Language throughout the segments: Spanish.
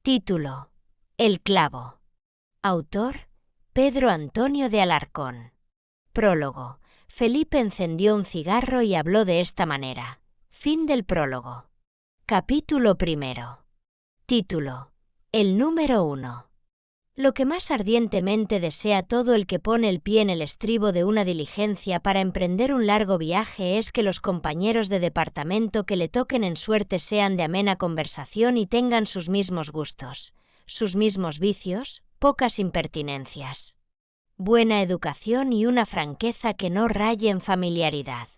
Título: El clavo. Autor: Pedro Antonio de Alarcón. Prólogo: Felipe encendió un cigarro y habló de esta manera. Fin del prólogo. Capítulo primero. Título: El número 1. Lo que más ardientemente desea todo el que pone el pie en el estribo de una diligencia para emprender un largo viaje es que los compañeros de departamento que le toquen en suerte sean de amena conversación y tengan sus mismos gustos, sus mismos vicios, pocas impertinencias, buena educación y una franqueza que no raye en familiaridad.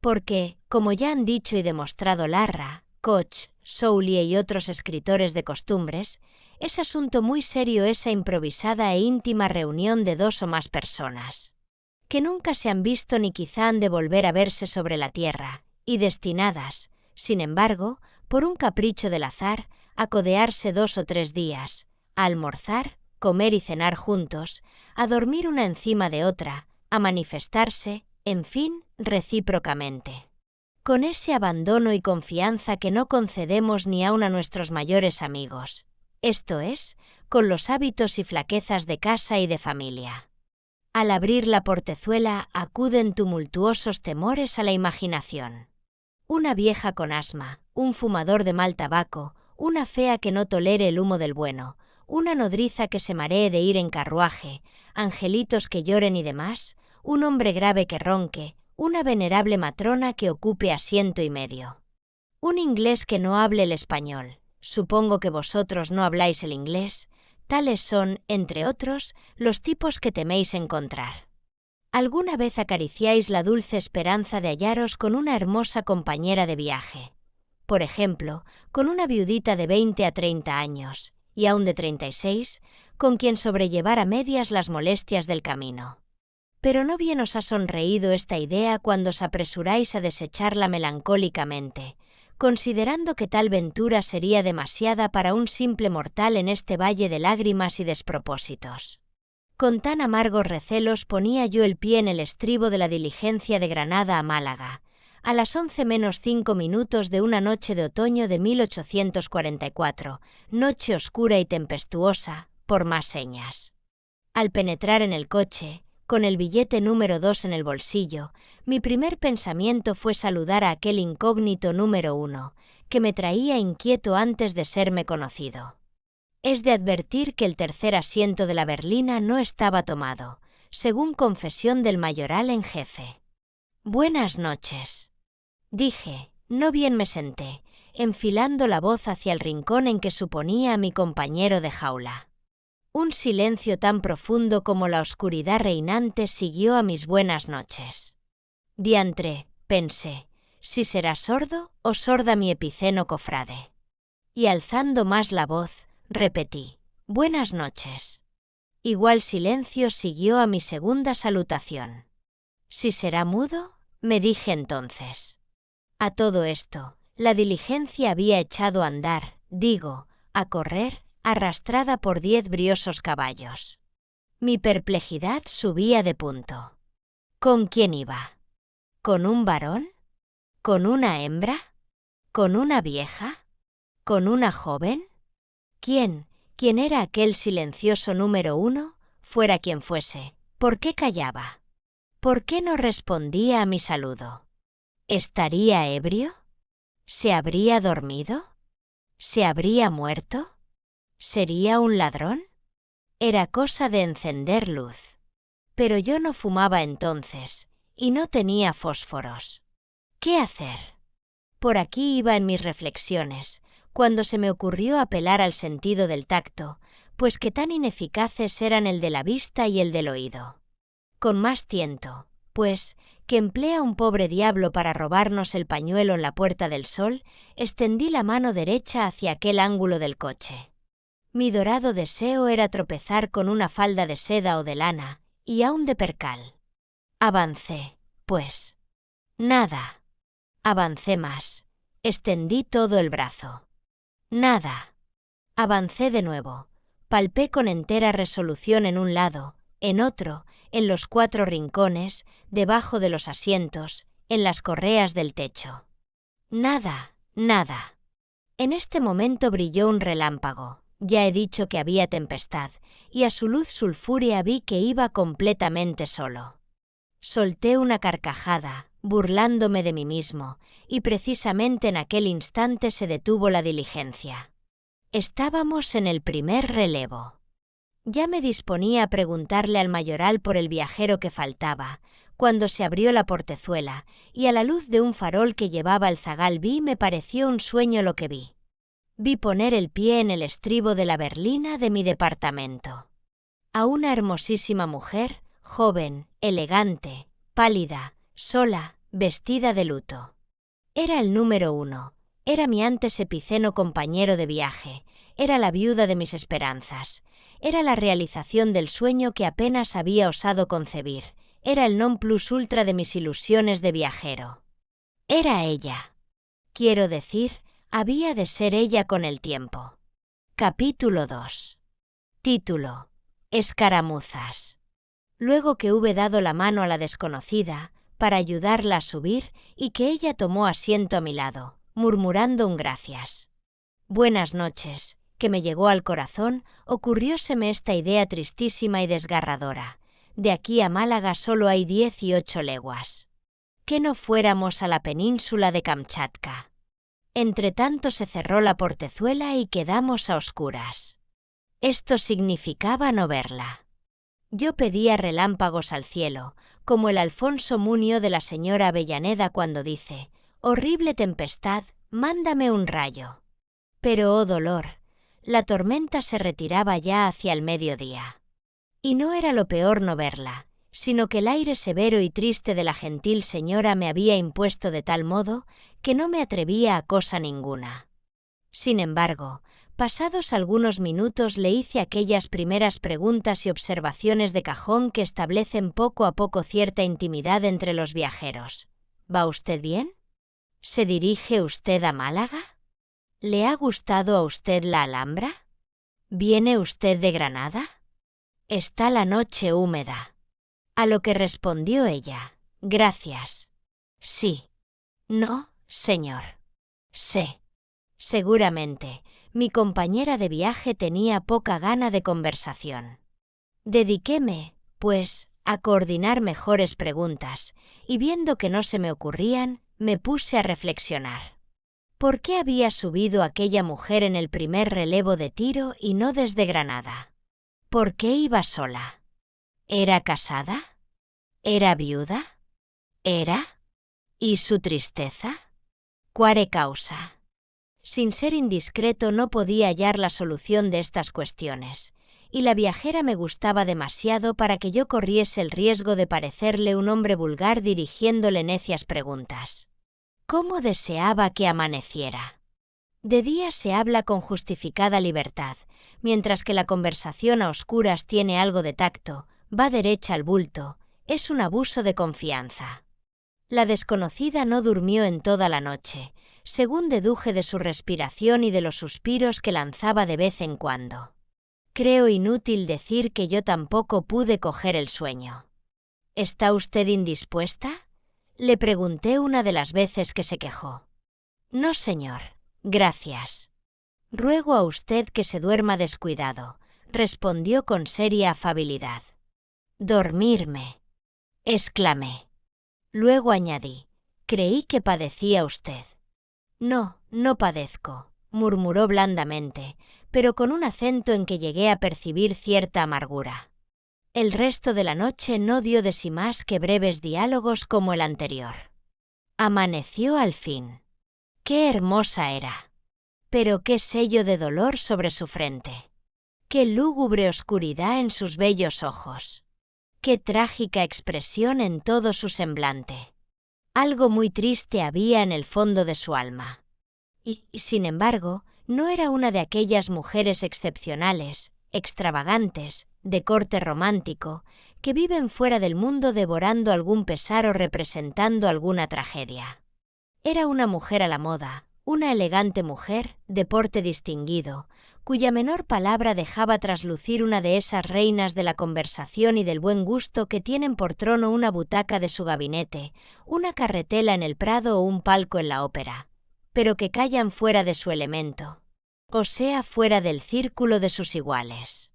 Porque, como ya han dicho y demostrado Larra, Koch, Soulier y otros escritores de costumbres, es asunto muy serio esa improvisada e íntima reunión de dos o más personas, que nunca se han visto ni quizá han de volver a verse sobre la tierra, y destinadas, sin embargo, por un capricho del azar, a codearse 2 o 3 días, a almorzar, comer y cenar juntos, a dormir una encima de otra, a manifestarse, en fin, recíprocamente, con ese abandono y confianza que no concedemos ni aun a nuestros mayores amigos, esto es, con los hábitos y flaquezas de casa y de familia. Al abrir la portezuela acuden tumultuosos temores a la imaginación. Una vieja con asma, un fumador de mal tabaco, una fea que no tolere el humo del bueno, una nodriza que se maree de ir en carruaje, angelitos que lloren y demás, un hombre grave que ronque, una venerable matrona que ocupe asiento y medio, un inglés que no hable el español. Supongo que vosotros no habláis el inglés. Tales son, entre otros, los tipos que teméis encontrar. ¿Alguna vez acariciáis la dulce esperanza de hallaros con una hermosa compañera de viaje? Por ejemplo, con una viudita de 20 a 30 años, y aún de 36, con quien sobrellevar a medias las molestias del camino. Pero ¿no bien os ha sonreído esta idea cuando os apresuráis a desecharla melancólicamente, considerando que tal ventura sería demasiada para un simple mortal en este valle de lágrimas y despropósitos? Con tan amargos recelos ponía yo el pie en el estribo de la diligencia de Granada a Málaga, a las 11 menos 5 minutos de una noche de otoño de 1844, noche oscura y tempestuosa, por más señas. Al penetrar en el coche, con el billete número 2 en el bolsillo, mi primer pensamiento fue saludar a aquel incógnito número 1, que me traía inquieto antes de serme conocido. Es de advertir que el tercer asiento de la berlina no estaba tomado, según confesión del mayoral en jefe. «Buenas noches», dije, no bien me senté, enfilando la voz hacia el rincón en que suponía a mi compañero de jaula. Un silencio tan profundo como la oscuridad reinante siguió a mis buenas noches. Diantre, pensé, si será sordo o sorda mi epiceno cofrade. Y alzando más la voz, repetí, buenas noches. Igual silencio siguió a mi segunda salutación. Si será mudo, me dije entonces. A todo esto, la diligencia había echado a andar, digo, a correr, arrastrada por 10 briosos caballos. Mi perplejidad subía de punto. ¿Con quién iba? ¿Con un varón? ¿Con una hembra? ¿Con una vieja? ¿Con una joven? ¿Quién era aquel silencioso número 1, fuera quien fuese? ¿Por qué callaba? ¿Por qué no respondía a mi saludo? ¿Estaría ebrio? ¿Se habría dormido? ¿Se habría muerto? ¿Sería un ladrón? Era cosa de encender luz. Pero yo no fumaba entonces, y no tenía fósforos. ¿Qué hacer? Por aquí iba en mis reflexiones, cuando se me ocurrió apelar al sentido del tacto, pues que tan ineficaces eran el de la vista y el del oído. Con más tiento, pues, que emplea un pobre diablo para robarnos el pañuelo en la Puerta del Sol, extendí la mano derecha hacia aquel ángulo del coche. Mi dorado deseo era tropezar con una falda de seda o de lana, y aun de percal. Avancé, pues. Nada. Avancé más. Extendí todo el brazo. Nada. Avancé de nuevo. Palpé con entera resolución en un lado, en otro, en los 4 rincones, debajo de los asientos, en las correas del techo. Nada, nada. En este momento brilló un relámpago. Ya he dicho que había tempestad, y a su luz sulfúrea vi que iba completamente solo. Solté una carcajada, burlándome de mí mismo, y precisamente en aquel instante se detuvo la diligencia. Estábamos en el primer relevo. Ya me disponía a preguntarle al mayoral por el viajero que faltaba, cuando se abrió la portezuela, y a la luz de un farol que llevaba el zagal me pareció un sueño lo que vi. Vi poner el pie en el estribo de la berlina de mi departamento. A una hermosísima mujer, joven, elegante, pálida, sola, vestida de luto. Era el número 1, era mi antes epiceno compañero de viaje, era la viuda de mis esperanzas, era la realización del sueño que apenas había osado concebir, era el non plus ultra de mis ilusiones de viajero. Era ella. Quiero decir, había de ser ella con el tiempo. Capítulo 2. Título: Escaramuzas. Luego que hube dado la mano a la desconocida, para ayudarla a subir, y que ella tomó asiento a mi lado, murmurando un gracias. Buenas noches, que me llegó al corazón, ocurrióseme esta idea tristísima y desgarradora. De aquí a Málaga solo hay 18 leguas. Que no fuéramos a la península de Kamchatka. Entretanto se cerró la portezuela y quedamos a oscuras. Esto significaba no verla. Yo pedía relámpagos al cielo, como el Alfonso Munio de la señora Avellaneda cuando dice: «Horrible tempestad, mándame un rayo». Pero, oh dolor, la tormenta se retiraba ya hacia el mediodía. Y no era lo peor no verla, sino que el aire severo y triste de la gentil señora me había impuesto de tal modo que no me atrevía a cosa ninguna. Sin embargo, pasados algunos minutos le hice aquellas primeras preguntas y observaciones de cajón que establecen poco a poco cierta intimidad entre los viajeros. ¿Va usted bien? ¿Se dirige usted a Málaga? ¿Le ha gustado a usted la Alhambra? ¿Viene usted de Granada? Está la noche húmeda. A lo que respondió ella: gracias. Sí. No, señor. Sé. Seguramente, mi compañera de viaje tenía poca gana de conversación. Dediquéme, pues, a coordinar mejores preguntas, y viendo que no se me ocurrían, me puse a reflexionar. ¿Por qué había subido aquella mujer en el primer relevo de Tiro y no desde Granada? ¿Por qué iba sola? ¿Era casada? ¿Era viuda? ¿Era? ¿Y su tristeza? ¿Quare causa? Sin ser indiscreto no podía hallar la solución de estas cuestiones, y la viajera me gustaba demasiado para que yo corriese el riesgo de parecerle un hombre vulgar dirigiéndole necias preguntas. ¿Cómo deseaba que amaneciera? De día se habla con justificada libertad, mientras que la conversación a oscuras tiene algo de tacto, va derecha al bulto, es un abuso de confianza. La desconocida no durmió en toda la noche, según deduje de su respiración y de los suspiros que lanzaba de vez en cuando. Creo inútil decir que yo tampoco pude coger el sueño. ¿Está usted indispuesta?, le pregunté una de las veces que se quejó. No, señor, gracias. Ruego a usted que se duerma descuidado, respondió con seria afabilidad. Dormirme, exclamé. Luego añadí: creí que padecía usted. No, no padezco, murmuró blandamente, pero con un acento en que llegué a percibir cierta amargura. El resto de la noche no dio de sí más que breves diálogos como el anterior. Amaneció al fin. ¡Qué hermosa era! Pero qué sello de dolor sobre su frente. ¡Qué lúgubre oscuridad en sus bellos ojos! ¡Qué trágica expresión en todo su semblante! Algo muy triste había en el fondo de su alma. Y, sin embargo, no era una de aquellas mujeres excepcionales, extravagantes, de corte romántico, que viven fuera del mundo devorando algún pesar o representando alguna tragedia. Era una mujer a la moda, una elegante mujer, de porte distinguido, cuya menor palabra dejaba traslucir una de esas reinas de la conversación y del buen gusto que tienen por trono una butaca de su gabinete, una carretela en el Prado o un palco en la ópera, pero que callan fuera de su elemento. o sea, fuera del círculo de sus iguales.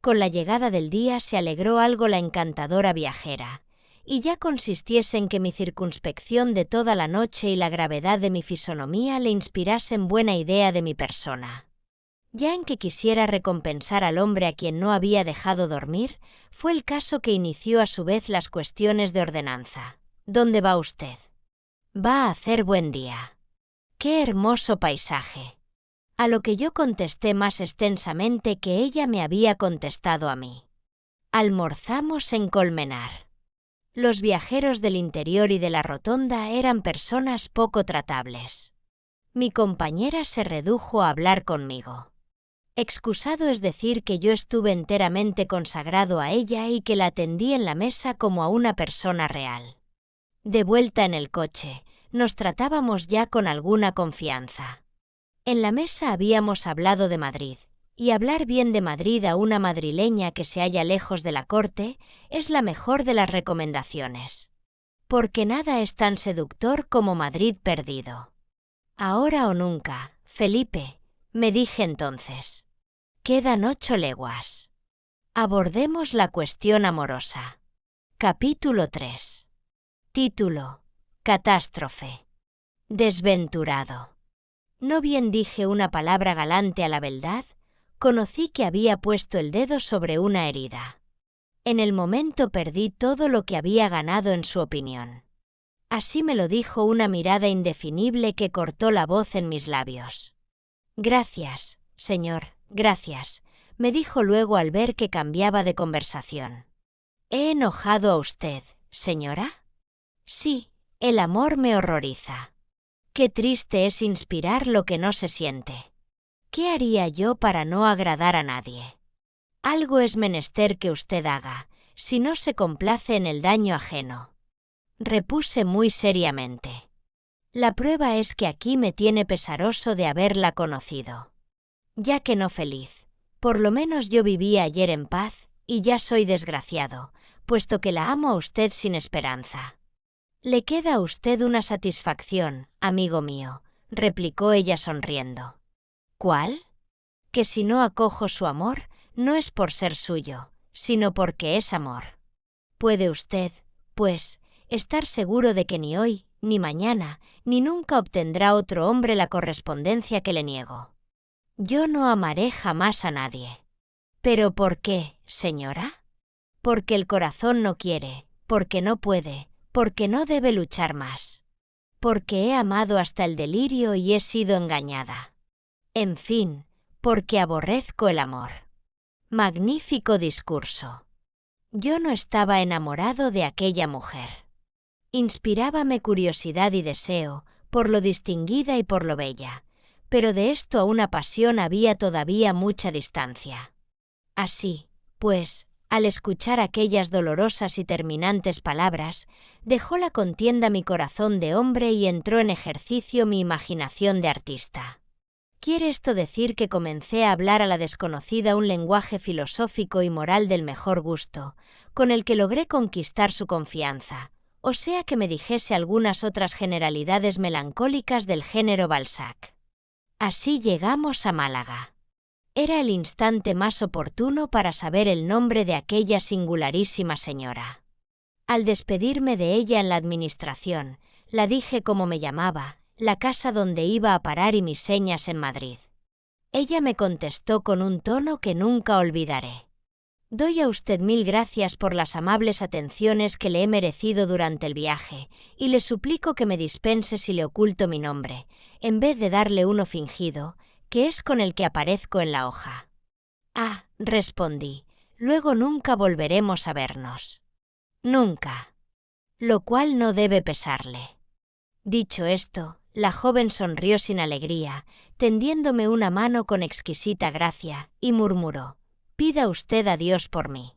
Con la llegada del día se alegró algo la encantadora viajera, y ya consistiese en que mi circunspección de toda la noche y la gravedad de mi fisonomía le inspirasen buena idea de mi persona. Ya en que quisiera recompensar al hombre a quien no había dejado dormir, fue el caso que inició a su vez las cuestiones de ordenanza. ¿Dónde va usted? Va a hacer buen día. ¡Qué hermoso paisaje! A lo que yo contesté más extensamente que ella me había contestado a mí. Almorzamos en Colmenar. Los viajeros del interior y de la rotonda eran personas poco tratables. Mi compañera se redujo a hablar conmigo. Excusado es decir que yo estuve enteramente consagrado a ella y que la atendí en la mesa como a una persona real. De vuelta en el coche, nos tratábamos ya con alguna confianza. En la mesa habíamos hablado de Madrid, y hablar bien de Madrid a una madrileña que se halla lejos de la corte es la mejor de las recomendaciones. Porque nada es tan seductor como Madrid perdido. Ahora o nunca, Felipe, me dije entonces. Quedan 8 leguas. Abordemos la cuestión amorosa. Capítulo 3. Título: Catástrofe. Desventurado. No bien dije una palabra galante a la beldad, conocí que había puesto el dedo sobre una herida. En el momento perdí todo lo que había ganado en su opinión. Así me lo dijo una mirada indefinible que cortó la voz en mis labios. Gracias, señor, gracias, me dijo luego al ver que cambiaba de conversación. ¿He enojado a usted, señora? Sí, el amor me horroriza. Qué triste es inspirar lo que no se siente. ¿Qué haría yo para no agradar a nadie? Algo es menester que usted haga, si no se complace en el daño ajeno. Repuse muy seriamente. La prueba es que aquí me tiene pesaroso de haberla conocido. Ya que no feliz, por lo menos yo viví ayer en paz, y ya soy desgraciado, puesto que la amo a usted sin esperanza. Le queda a usted una satisfacción, amigo mío, replicó ella sonriendo. ¿Cuál? Que si no acojo su amor, no es por ser suyo, sino porque es amor. Puede usted, pues, estar seguro de que ni hoy, ni mañana, ni nunca obtendrá otro hombre la correspondencia que le niego. Yo no amaré jamás a nadie. ¿Pero por qué, señora? Porque el corazón no quiere, porque no puede, porque no debe luchar más. Porque he amado hasta el delirio y he sido engañada. En fin, porque aborrezco el amor. Magnífico discurso. Yo no estaba enamorado de aquella mujer. Inspirábame curiosidad y deseo, por lo distinguida y por lo bella, pero de esto a una pasión había todavía mucha distancia. Así, pues, al escuchar aquellas dolorosas y terminantes palabras, dejó la contienda mi corazón de hombre y entró en ejercicio mi imaginación de artista. ¿Quiere esto decir que comencé a hablar a la desconocida un lenguaje filosófico y moral del mejor gusto, con el que logré conquistar su confianza, o sea que me dijese algunas otras generalidades melancólicas del género Balzac? Así llegamos a Málaga. Era el instante más oportuno para saber el nombre de aquella singularísima señora. Al despedirme de ella en la administración, la dije cómo me llamaba, la casa donde iba a parar y mis señas en Madrid. Ella me contestó con un tono que nunca olvidaré. Doy a usted 1000 gracias por las amables atenciones que le he merecido durante el viaje, y le suplico que me dispense si le oculto mi nombre, en vez de darle uno fingido, que es con el que aparezco en la hoja. Ah, respondí, luego nunca volveremos a vernos. Nunca. Lo cual no debe pesarle. Dicho esto, la joven sonrió sin alegría, tendiéndome una mano con exquisita gracia, y murmuró: «Pida usted a Dios por mí».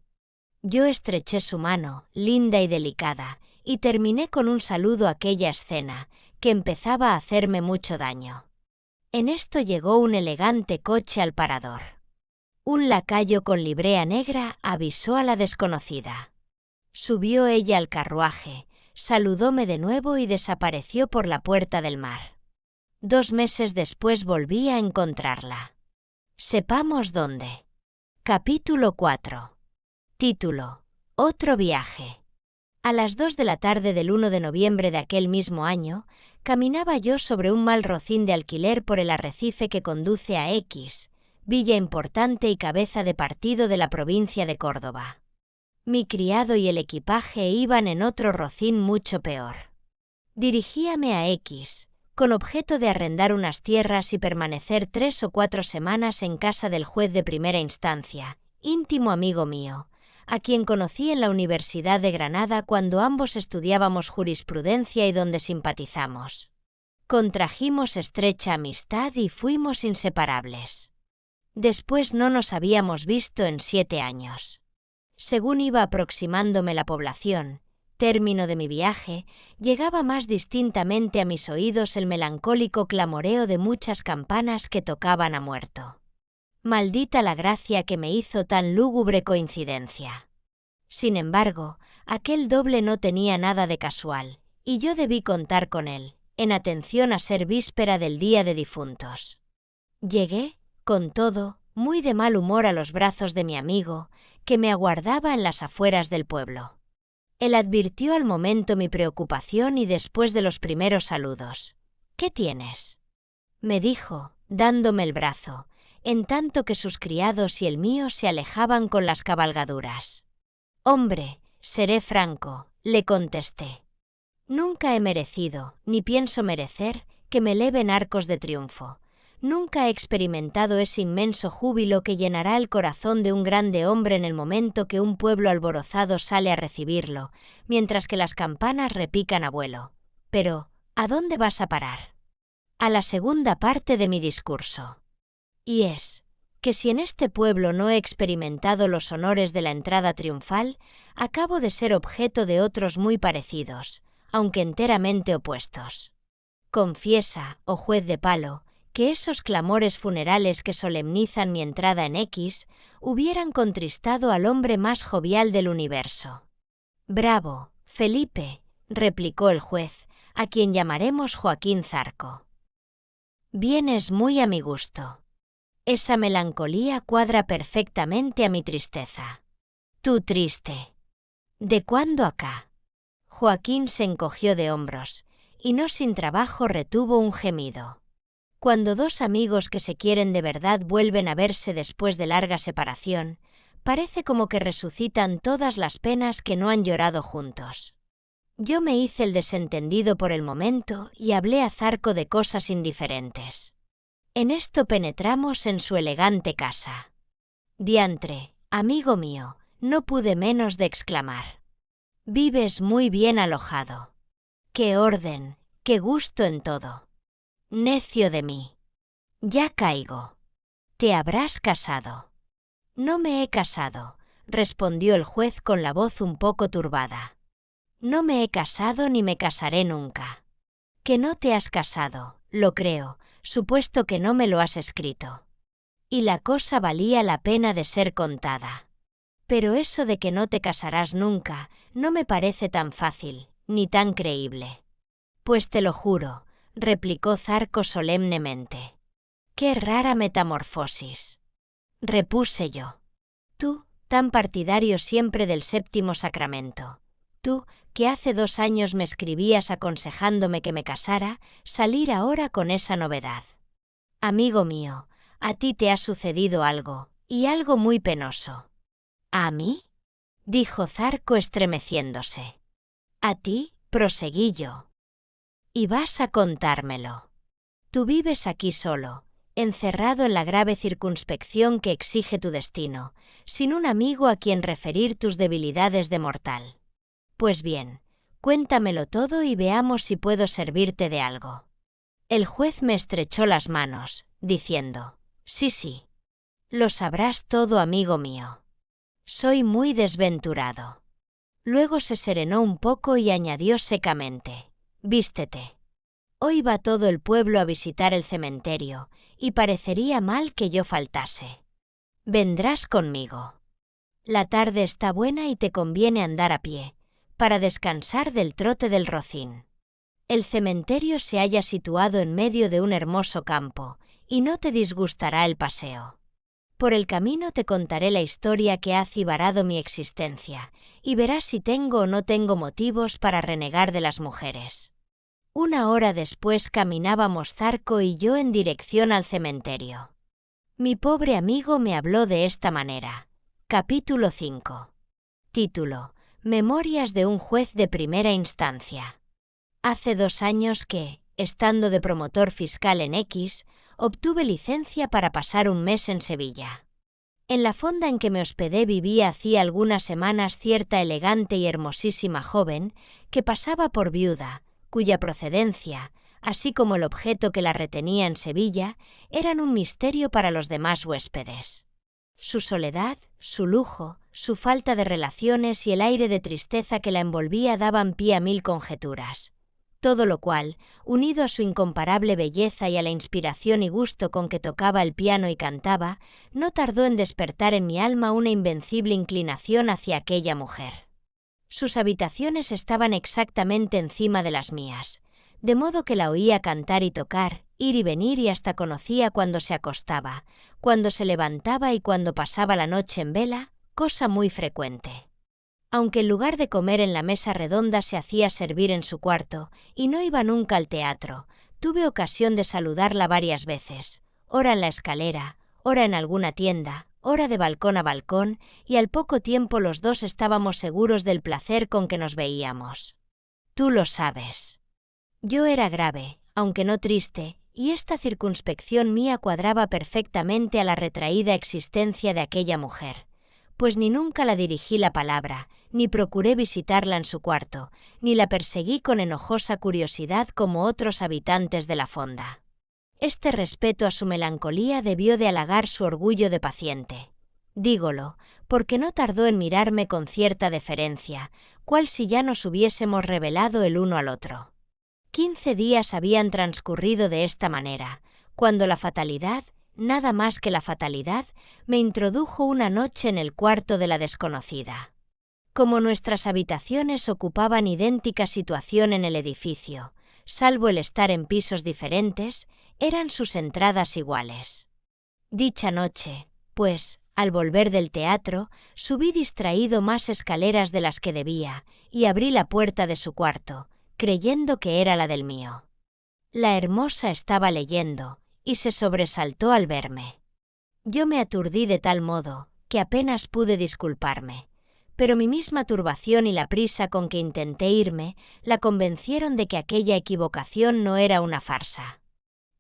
Yo estreché su mano, linda y delicada, y terminé con un saludo aquella escena, que empezaba a hacerme mucho daño. En esto llegó un elegante coche al parador. Un lacayo con librea negra avisó a la desconocida. Subió ella al carruaje, saludóme de nuevo y desapareció por la Puerta del Mar. 2 meses después volví a encontrarla. Sepamos dónde. Capítulo 4. Título: Otro viaje. A las 2 de la tarde del 1 de noviembre de aquel mismo año, caminaba yo sobre un mal rocín de alquiler por el arrecife que conduce a X, villa importante y cabeza de partido de la provincia de Córdoba. Mi criado y el equipaje iban en otro rocín mucho peor. Dirigíame a X, con objeto de arrendar unas tierras y permanecer 3 o 4 semanas en casa del juez de primera instancia, íntimo amigo mío, a quien conocí en la Universidad de Granada cuando ambos estudiábamos jurisprudencia y donde simpatizamos. Contrajimos estrecha amistad y fuimos inseparables. Después no nos habíamos visto en 7 años. Según iba aproximándome la población, término de mi viaje, llegaba más distintamente a mis oídos el melancólico clamoreo de muchas campanas que tocaban a muerto. Maldita la gracia que me hizo tan lúgubre coincidencia. Sin embargo, aquel doble no tenía nada de casual, y yo debí contar con él, en atención a ser víspera del Día de Difuntos. Llegué, con todo, muy de mal humor a los brazos de mi amigo, que me aguardaba en las afueras del pueblo. Él advirtió al momento mi preocupación y después de los primeros saludos: «¿Qué tienes?», me dijo, dándome el brazo, en tanto que sus criados y el mío se alejaban con las cabalgaduras. «Hombre, seré franco», le contesté. «Nunca he merecido, ni pienso merecer, que me eleven arcos de triunfo. Nunca he experimentado ese inmenso júbilo que llenará el corazón de un grande hombre en el momento que un pueblo alborozado sale a recibirlo, mientras que las campanas repican a vuelo. Pero, ¿a dónde vas a parar?». A la segunda parte de mi discurso. Y es, que si en este pueblo no he experimentado los honores de la entrada triunfal, acabo de ser objeto de otros muy parecidos, aunque enteramente opuestos. Confiesa, oh juez de palo, que esos clamores funerales que solemnizan mi entrada en X hubieran contristado al hombre más jovial del universo. «Bravo, Felipe», replicó el juez, a quien llamaremos Joaquín Zarco. «Vienes muy a mi gusto. Esa melancolía cuadra perfectamente a mi tristeza». «Tú triste. ¿De cuándo acá?». Joaquín se encogió de hombros, y no sin trabajo retuvo un gemido. Cuando 2 amigos que se quieren de verdad vuelven a verse después de larga separación, parece como que resucitan todas las penas que no han llorado juntos. Yo me hice el desentendido por el momento y hablé a Zarco de cosas indiferentes. En esto penetramos en su elegante casa. «Diantre, amigo mío», no pude menos de exclamar. «Vives muy bien alojado. Qué orden, qué gusto en todo. Necio de mí. Ya caigo. ¿Te habrás casado?». «No me he casado», respondió el juez con la voz un poco turbada. «No me he casado ni me casaré nunca». «Que no te has casado, lo creo, supuesto que no me lo has escrito». Y la cosa valía la pena de ser contada. «Pero eso de que no te casarás nunca no me parece tan fácil, ni tan creíble». «Pues te lo juro», replicó Zarco solemnemente. «Qué rara metamorfosis», repuse yo. «Tú, tan partidario siempre del séptimo sacramento. Tú, que hace 2 años me escribías aconsejándome que me casara, salir ahora con esa novedad. Amigo mío, a ti te ha sucedido algo, y algo muy penoso». «¿A mí?», dijo Zarco estremeciéndose. «¿A ti?», proseguí yo. «Y vas a contármelo. Tú vives aquí solo, encerrado en la grave circunspección que exige tu destino, sin un amigo a quien referir tus debilidades de mortal. Pues bien, cuéntamelo todo y veamos si puedo servirte de algo». El juez me estrechó las manos, diciendo: «Sí, lo sabrás todo, amigo mío. Soy muy desventurado». Luego se serenó un poco y añadió secamente: «Vístete. Hoy va todo el pueblo a visitar el cementerio, y parecería mal que yo faltase. Vendrás conmigo. La tarde está buena y te conviene andar a pie, para descansar del trote del rocín». El cementerio se halla situado en medio de un hermoso campo, y no te disgustará el paseo. Por el camino te contaré la historia que ha acibarado mi existencia, y verás si tengo o no tengo motivos para renegar de las mujeres. 1 hora después caminábamos Zarco y yo en dirección al cementerio. Mi pobre amigo me habló de esta manera. Capítulo 5. Título: Memorias de un juez de primera instancia. Hace 2 años que, estando de promotor fiscal en X, obtuve licencia para pasar un mes en Sevilla. En la fonda en que me hospedé vivía hacía algunas semanas cierta elegante y hermosísima joven que pasaba por viuda, cuya procedencia, así como el objeto que la retenía en Sevilla, eran un misterio para los demás huéspedes. Su soledad, su lujo, su falta de relaciones y el aire de tristeza que la envolvía daban pie a 1000 conjeturas. Todo lo cual, unido a su incomparable belleza y a la inspiración y gusto con que tocaba el piano y cantaba, no tardó en despertar en mi alma una invencible inclinación hacia aquella mujer. Sus habitaciones estaban exactamente encima de las mías, de modo que la oía cantar y tocar, ir y venir y hasta conocía cuando se acostaba, cuando se levantaba y cuando pasaba la noche en vela, cosa muy frecuente. Aunque en lugar de comer en la mesa redonda se hacía servir en su cuarto, y no iba nunca al teatro, tuve ocasión de saludarla varias veces, ora en la escalera, ora en alguna tienda, ora de balcón a balcón, y al poco tiempo los dos estábamos seguros del placer con que nos veíamos. Tú lo sabes. Yo era grave, aunque no triste, y esta circunspección mía cuadraba perfectamente a la retraída existencia de aquella mujer, pues ni nunca la dirigí la palabra, ni procuré visitarla en su cuarto, ni la perseguí con enojosa curiosidad como otros habitantes de la fonda. Este respeto a su melancolía debió de halagar su orgullo de paciente. Dígolo, porque no tardó en mirarme con cierta deferencia, cual si ya nos hubiésemos revelado el uno al otro. 15 días habían transcurrido de esta manera, cuando la fatalidad, nada más que la fatalidad, me introdujo una noche en el cuarto de la desconocida. Como nuestras habitaciones ocupaban idéntica situación en el edificio, salvo el estar en pisos diferentes, eran sus entradas iguales. Dicha noche, pues, al volver del teatro, subí distraído más escaleras de las que debía, y abrí la puerta de su cuarto, creyendo que era la del mío. La hermosa estaba leyendo, y se sobresaltó al verme. Yo me aturdí de tal modo, que apenas pude disculparme, pero mi misma turbación y la prisa con que intenté irme, la convencieron de que aquella equivocación no era una farsa.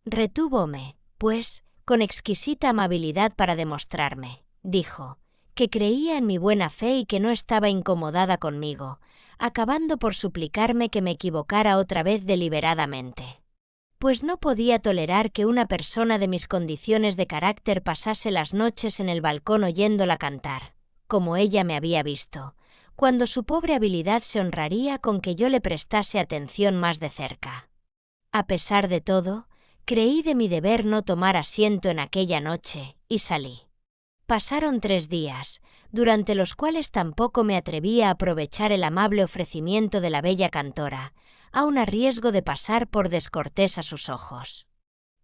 Retúvome, pues, con exquisita amabilidad para demostrarme, dijo, que creía en mi buena fe y que no estaba incomodada conmigo, acabando por suplicarme que me equivocara otra vez deliberadamente. Pues no podía tolerar que una persona de mis condiciones de carácter pasase las noches en el balcón oyéndola cantar, como ella me había visto, cuando su pobre habilidad se honraría con que yo le prestase atención más de cerca. A pesar de todo, creí de mi deber no tomar asiento en aquella noche, y salí. Pasaron 3 días, durante los cuales tampoco me atreví a aprovechar el amable ofrecimiento de la bella cantora, aun a riesgo de pasar por descortés a sus ojos.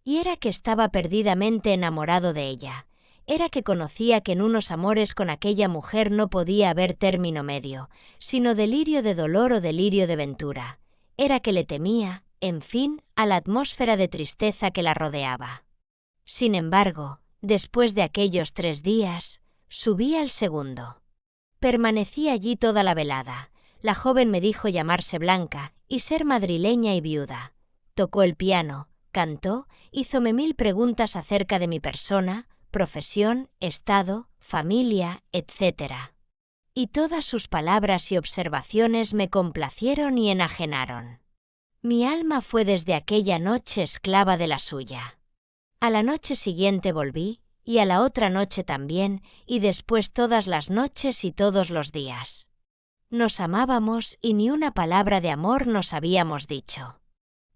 Y era que estaba perdidamente enamorado de ella, era que conocía que en unos amores con aquella mujer no podía haber término medio, sino delirio de dolor o delirio de ventura, era que le temía, en fin, a la atmósfera de tristeza que la rodeaba. Sin embargo, después de aquellos 3 días, subí al segundo. Permanecí allí toda la velada. La joven me dijo llamarse Blanca y ser madrileña y viuda. Tocó el piano, cantó, hízome 1000 preguntas acerca de mi persona, profesión, estado, familia, etc. Y todas sus palabras y observaciones me complacieron y enajenaron. Mi alma fue desde aquella noche esclava de la suya. A la noche siguiente volví, y a la otra noche también, y después todas las noches y todos los días. Nos amábamos y ni una palabra de amor nos habíamos dicho.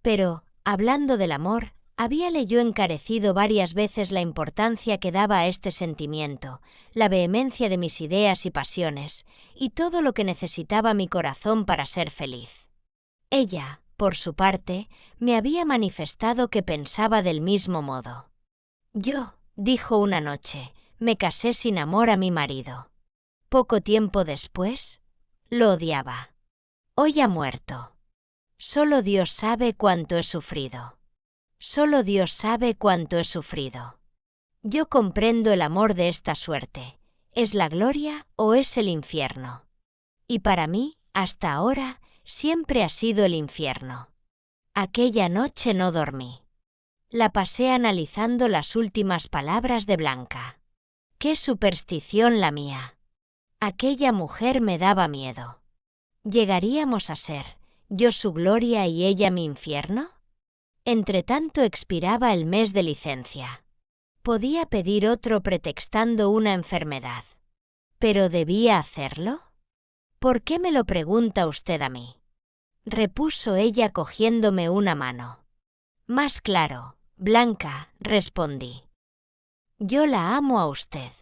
Pero, hablando del amor, habíale yo encarecido varias veces la importancia que daba a este sentimiento, la vehemencia de mis ideas y pasiones, y todo lo que necesitaba mi corazón para ser feliz. Ella, por su parte, me había manifestado que pensaba del mismo modo. Yo, dijo una noche, me casé sin amor a mi marido. Poco tiempo después, lo odiaba. Hoy ha muerto. Solo Dios sabe cuánto he sufrido. Solo Dios sabe cuánto he sufrido. Yo comprendo el amor de esta suerte. ¿Es la gloria o es el infierno? Y para mí, hasta ahora, siempre ha sido el infierno. Aquella noche no dormí. La pasé analizando las últimas palabras de Blanca. ¡Qué superstición la mía! Aquella mujer me daba miedo. ¿Llegaríamos a ser, yo su gloria y ella mi infierno? Entretanto expiraba el mes de licencia. Podía pedir otro pretextando una enfermedad. ¿Pero debía hacerlo? ¿Por qué me lo pregunta usted a mí? Repuso ella cogiéndome una mano. Más claro, Blanca, respondí. Yo la amo a usted.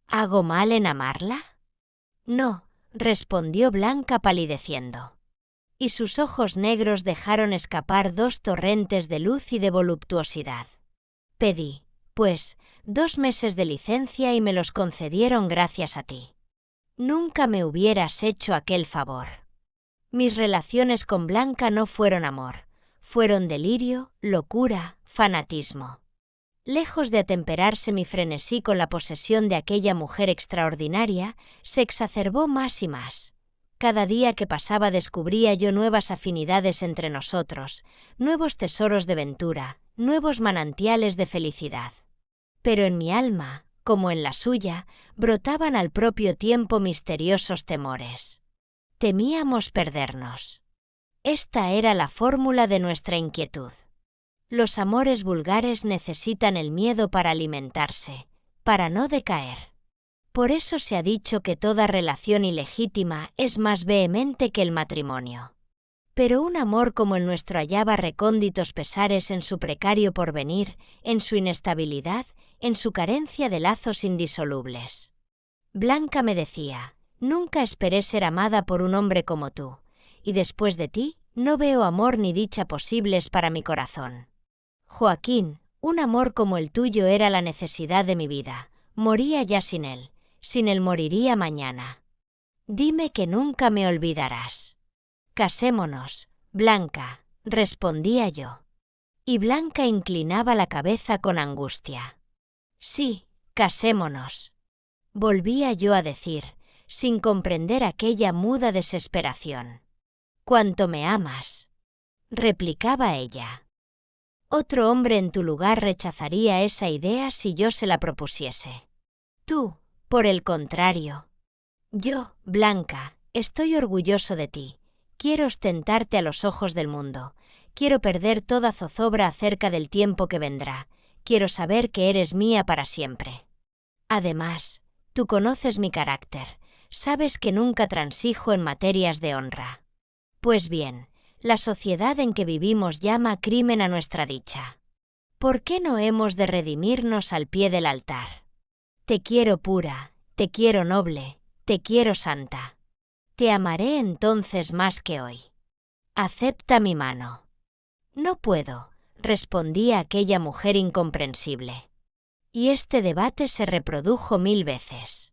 ¿Hago mal en amarla? No, respondió Blanca palideciendo. Y sus ojos negros dejaron escapar 2 torrentes de luz y de voluptuosidad. Pedí, pues, 2 meses de licencia y me los concedieron gracias a ti. Nunca me hubieras hecho aquel favor. Mis relaciones con Blanca no fueron amor, fueron delirio, locura, fanatismo. Lejos de atemperarse mi frenesí con la posesión de aquella mujer extraordinaria, se exacerbó más y más. Cada día que pasaba descubría yo nuevas afinidades entre nosotros, nuevos tesoros de ventura, nuevos manantiales de felicidad. Pero en mi alma, como en la suya, brotaban al propio tiempo misteriosos temores. Temíamos perdernos. Esta era la fórmula de nuestra inquietud. Los amores vulgares necesitan el miedo para alimentarse, para no decaer. Por eso se ha dicho que toda relación ilegítima es más vehemente que el matrimonio. Pero un amor como el nuestro hallaba recónditos pesares en su precario porvenir, en su inestabilidad, en su carencia de lazos indisolubles. Blanca me decía, nunca esperé ser amada por un hombre como tú, y después de ti, no veo amor ni dicha posibles para mi corazón. Joaquín, un amor como el tuyo era la necesidad de mi vida, moría ya sin él moriría mañana. Dime que nunca me olvidarás. Casémonos, Blanca, respondía yo. Y Blanca inclinaba la cabeza con angustia. Sí, casémonos. Volvía yo a decir, sin comprender aquella muda desesperación. Cuánto me amas, replicaba ella. Otro hombre en tu lugar rechazaría esa idea si yo se la propusiese. Tú, por el contrario. Yo, Blanca, estoy orgulloso de ti. Quiero ostentarte a los ojos del mundo. Quiero perder toda zozobra acerca del tiempo que vendrá. Quiero saber que eres mía para siempre. Además, tú conoces mi carácter. Sabes que nunca transijo en materias de honra. Pues bien, la sociedad en que vivimos llama crimen a nuestra dicha. ¿Por qué no hemos de redimirnos al pie del altar? Te quiero pura, te quiero noble, te quiero santa. Te amaré entonces más que hoy. Acepta mi mano. No puedo, respondía aquella mujer incomprensible. Y este debate se reprodujo 1000 veces.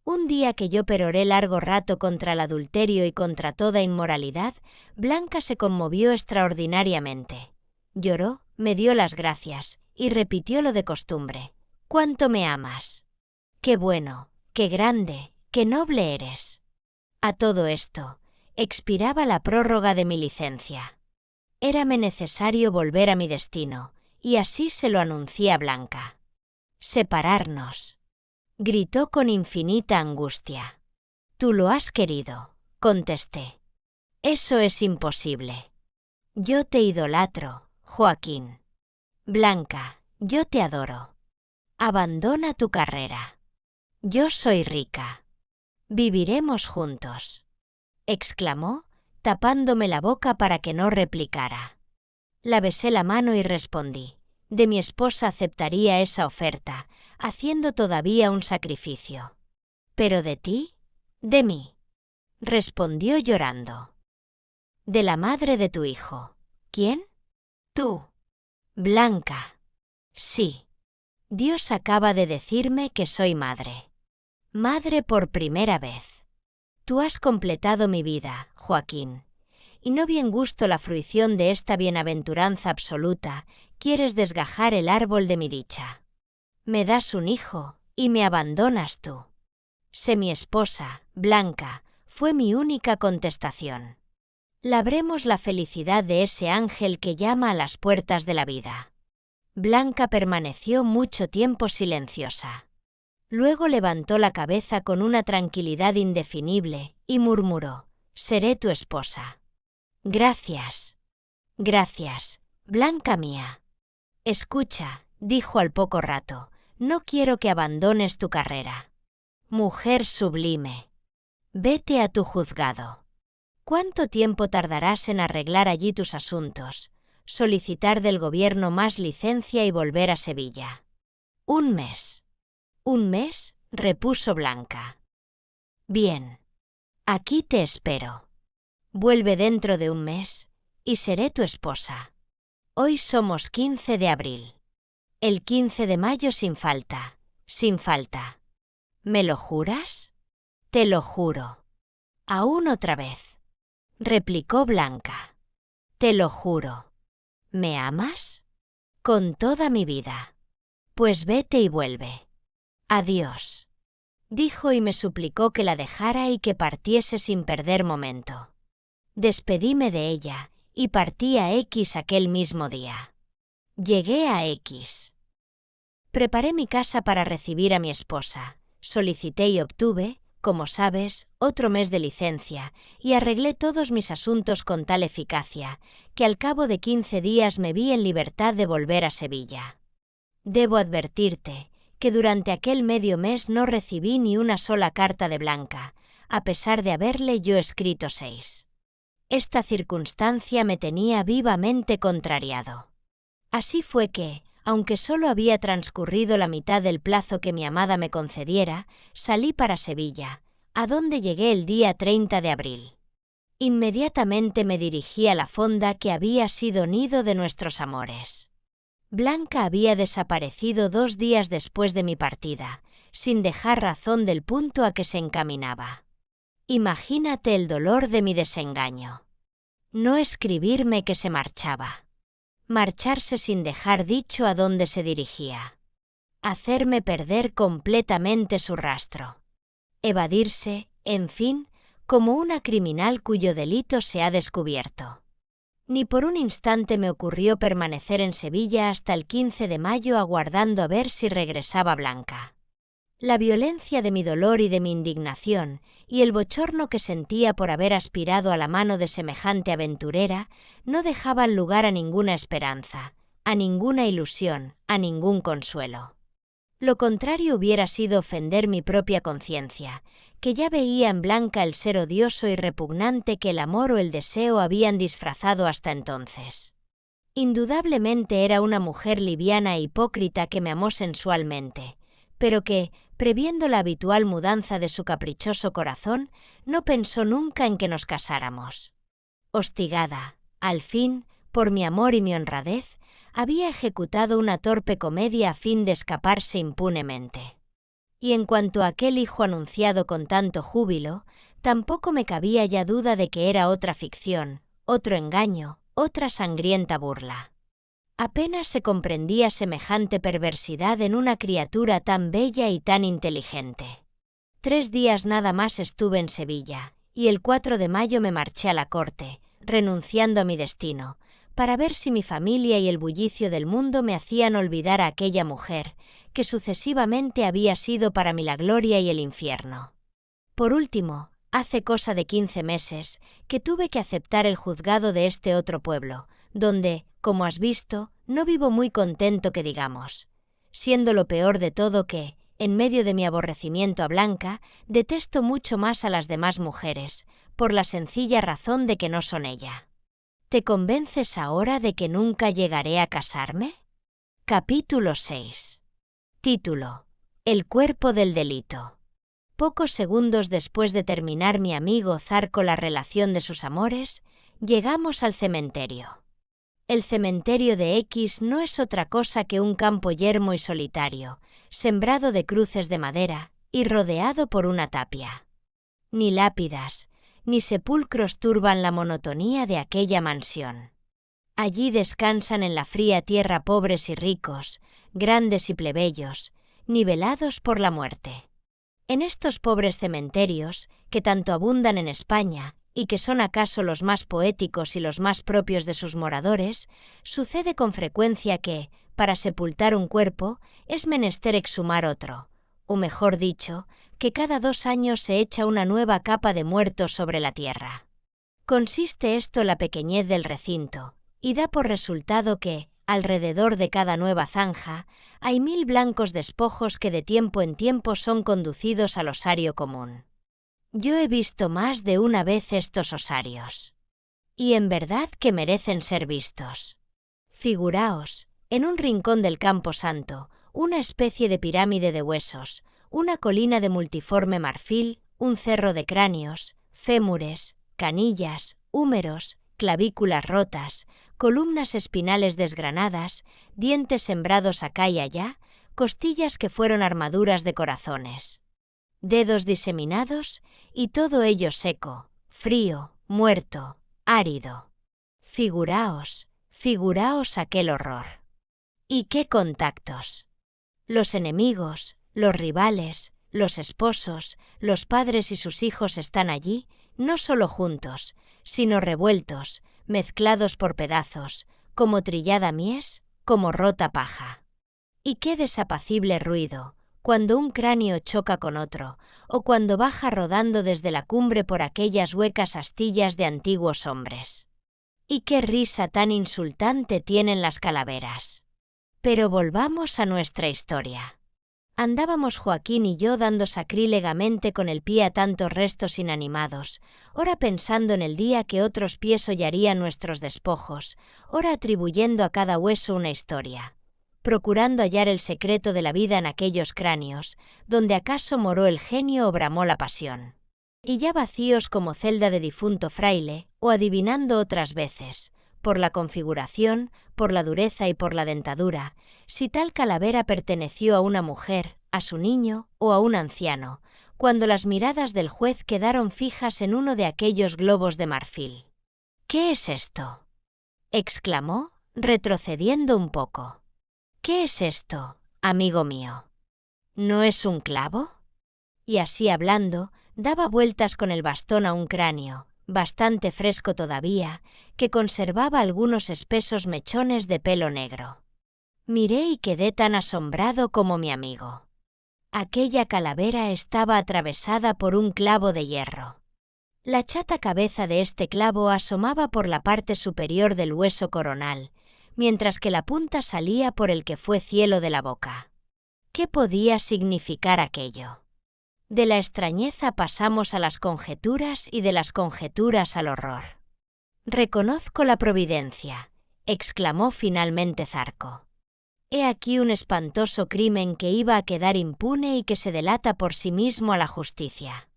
Un día que yo peroré largo rato contra el adulterio y contra toda inmoralidad, Blanca se conmovió extraordinariamente. Lloró, me dio las gracias, y repitió lo de costumbre. ¿Cuánto me amas? ¡Qué bueno, qué grande, qué noble eres! A todo esto, expiraba la prórroga de mi licencia. Érame necesario volver a mi destino, y así se lo anuncié a Blanca. Separarnos. Gritó con infinita angustia. Tú lo has querido, contesté. Eso es imposible. Yo te idolatro, Joaquín. Blanca, yo te adoro. Abandona tu carrera. Yo soy rica. Viviremos juntos, exclamó, tapándome la boca para que no replicara. La besé la mano y respondí. De mi esposa aceptaría esa oferta, haciendo todavía un sacrificio. ¿Pero de ti? De mí, respondió llorando. De la madre de tu hijo. ¿Quién? Tú. Blanca. Sí. Dios acaba de decirme que soy madre. Madre por primera vez. Tú has completado mi vida, Joaquín, y no bien gusto la fruición de esta bienaventuranza absoluta, quieres desgajar el árbol de mi dicha. Me das un hijo, y me abandonas tú. Sé mi esposa, Blanca, fue mi única contestación. Labremos la felicidad de ese ángel que llama a las puertas de la vida. Blanca permaneció mucho tiempo silenciosa. Luego levantó la cabeza con una tranquilidad indefinible y murmuró: «Seré tu esposa». «Gracias. Gracias, Blanca mía». «Escucha», dijo al poco rato, «no quiero que abandones tu carrera. Mujer sublime. Vete a tu juzgado. ¿Cuánto tiempo tardarás en arreglar allí tus asuntos, solicitar del gobierno más licencia y volver a Sevilla?» «Un mes». «¿Un mes?», repuso Blanca. «Bien. Aquí te espero. Vuelve dentro de un mes, y seré tu esposa. Hoy somos 15 de abril. El 15 de mayo sin falta, sin falta». «¿Me lo juras?». «Te lo juro». «Aún otra vez», replicó Blanca. «Te lo juro». «¿Me amas?». «Con toda mi vida». «Pues vete y vuelve». «Adiós», dijo y me suplicó que la dejara y que partiese sin perder momento. Despedíme de ella y partí a X aquel mismo día. Llegué a X. Preparé mi casa para recibir a mi esposa, solicité y obtuve, como sabes, otro mes de licencia y arreglé todos mis asuntos con tal eficacia que al cabo de 15 días me vi en libertad de volver a Sevilla. Debo advertirte que durante aquel medio mes no recibí ni una sola carta de Blanca, a pesar de haberle yo escrito 6. Esta circunstancia me tenía vivamente contrariado. Así fue que, aunque solo había transcurrido la mitad del plazo que mi amada me concediera, salí para Sevilla, a donde llegué el día 30 de abril. Inmediatamente me dirigí a la fonda que había sido nido de nuestros amores. Blanca había desaparecido 2 días después de mi partida, sin dejar razón del punto a que se encaminaba. Imagínate el dolor de mi desengaño. No escribirme que se marchaba. Marcharse sin dejar dicho a dónde se dirigía. Hacerme perder completamente su rastro. Evadirse, en fin, como una criminal cuyo delito se ha descubierto. Ni por un instante me ocurrió permanecer en Sevilla hasta el 15 de mayo aguardando a ver si regresaba Blanca. La violencia de mi dolor y de mi indignación, y el bochorno que sentía por haber aspirado a la mano de semejante aventurera, no dejaban lugar a ninguna esperanza, a ninguna ilusión, a ningún consuelo. Lo contrario hubiera sido ofender mi propia conciencia, que ya veía en Blanca el ser odioso y repugnante que el amor o el deseo habían disfrazado hasta entonces. Indudablemente era una mujer liviana e hipócrita que me amó sensualmente, pero que, previendo la habitual mudanza de su caprichoso corazón, no pensó nunca en que nos casáramos. Hostigada, al fin, por mi amor y mi honradez, había ejecutado una torpe comedia a fin de escaparse impunemente. Y en cuanto a aquel hijo anunciado con tanto júbilo, tampoco me cabía ya duda de que era otra ficción, otro engaño, otra sangrienta burla. Apenas se comprendía semejante perversidad en una criatura tan bella y tan inteligente. 3 días nada más estuve en Sevilla, y el 4 de mayo me marché a la corte, renunciando a mi destino, para ver si mi familia y el bullicio del mundo me hacían olvidar a aquella mujer, que sucesivamente había sido para mí la gloria y el infierno. Por último, hace cosa de 15 meses, que tuve que aceptar el juzgado de este otro pueblo, donde, como has visto, no vivo muy contento que digamos, siendo lo peor de todo que, en medio de mi aborrecimiento a Blanca, detesto mucho más a las demás mujeres, por la sencilla razón de que no son ella. ¿Te convences ahora de que nunca llegaré a casarme? Capítulo 6. Título: El cuerpo del delito. Pocos segundos después de terminar mi amigo Zarco la relación de sus amores, Llegamos al cementerio. El cementerio de X no es otra cosa que un campo yermo y solitario, sembrado de cruces de madera y rodeado por una tapia. Ni lápidas, ni sepulcros turban la monotonía de aquella mansión. Allí descansan en la fría tierra pobres y ricos, grandes y plebeyos, nivelados por la muerte. En estos pobres cementerios, que tanto abundan en España, y que son acaso los más poéticos y los más propios de sus moradores, sucede con frecuencia que, para sepultar un cuerpo, es menester exhumar otro, o mejor dicho, que cada 2 años se echa una nueva capa de muertos sobre la tierra. Consiste esto en la pequeñez del recinto, y da por resultado que, alrededor de cada nueva zanja, hay 1000 blancos despojos que de tiempo en tiempo son conducidos al osario común. Yo he visto más de una vez estos osarios. Y en verdad que merecen ser vistos. Figuraos, en un rincón del Campo Santo, una especie de pirámide de huesos, una colina de multiforme marfil, un cerro de cráneos, fémures, canillas, húmeros, clavículas rotas, columnas espinales desgranadas, dientes sembrados acá y allá, costillas que fueron armaduras de corazones. Dedos diseminados y todo ello seco, frío, muerto, árido. Figuraos aquel horror. ¿Y qué contactos? Los enemigos, los rivales, los esposos, los padres y sus hijos están allí, no solo juntos, sino revueltos, mezclados por pedazos, como trillada mies, como rota paja. Y qué desapacible ruido, cuando un cráneo choca con otro, o cuando baja rodando desde la cumbre por aquellas huecas astillas de antiguos hombres. Y qué risa tan insultante tienen las calaveras. Pero volvamos a nuestra historia. Andábamos Joaquín y yo dando sacrílegamente con el pie a tantos restos inanimados, ora pensando en el día que otros pies hollarían nuestros despojos, ora atribuyendo a cada hueso una historia, procurando hallar el secreto de la vida en aquellos cráneos, donde acaso moró el genio o bramó la pasión. Y ya vacíos como celda de difunto fraile, o adivinando otras veces, por la configuración, por la dureza y por la dentadura, si tal calavera perteneció a una mujer, a su niño o a un anciano, cuando las miradas del juez quedaron fijas en uno de aquellos globos de marfil. «¿Qué es esto?», exclamó, retrocediendo un poco. «¿Qué es esto, amigo mío? ¿No es un clavo?». Y así hablando, daba vueltas con el bastón a un cráneo, bastante fresco todavía, que conservaba algunos espesos mechones de pelo negro. Miré y quedé tan asombrado como mi amigo. Aquella calavera estaba atravesada por un clavo de hierro. La chata cabeza de este clavo asomaba por la parte superior del hueso coronal, mientras que la punta salía por el que fue cielo de la boca. ¿Qué podía significar aquello? De la extrañeza pasamos a las conjeturas y de las conjeturas al horror. «Reconozco la providencia», exclamó finalmente Zarco. «He aquí un espantoso crimen que iba a quedar impune y que se delata por sí mismo a la justicia.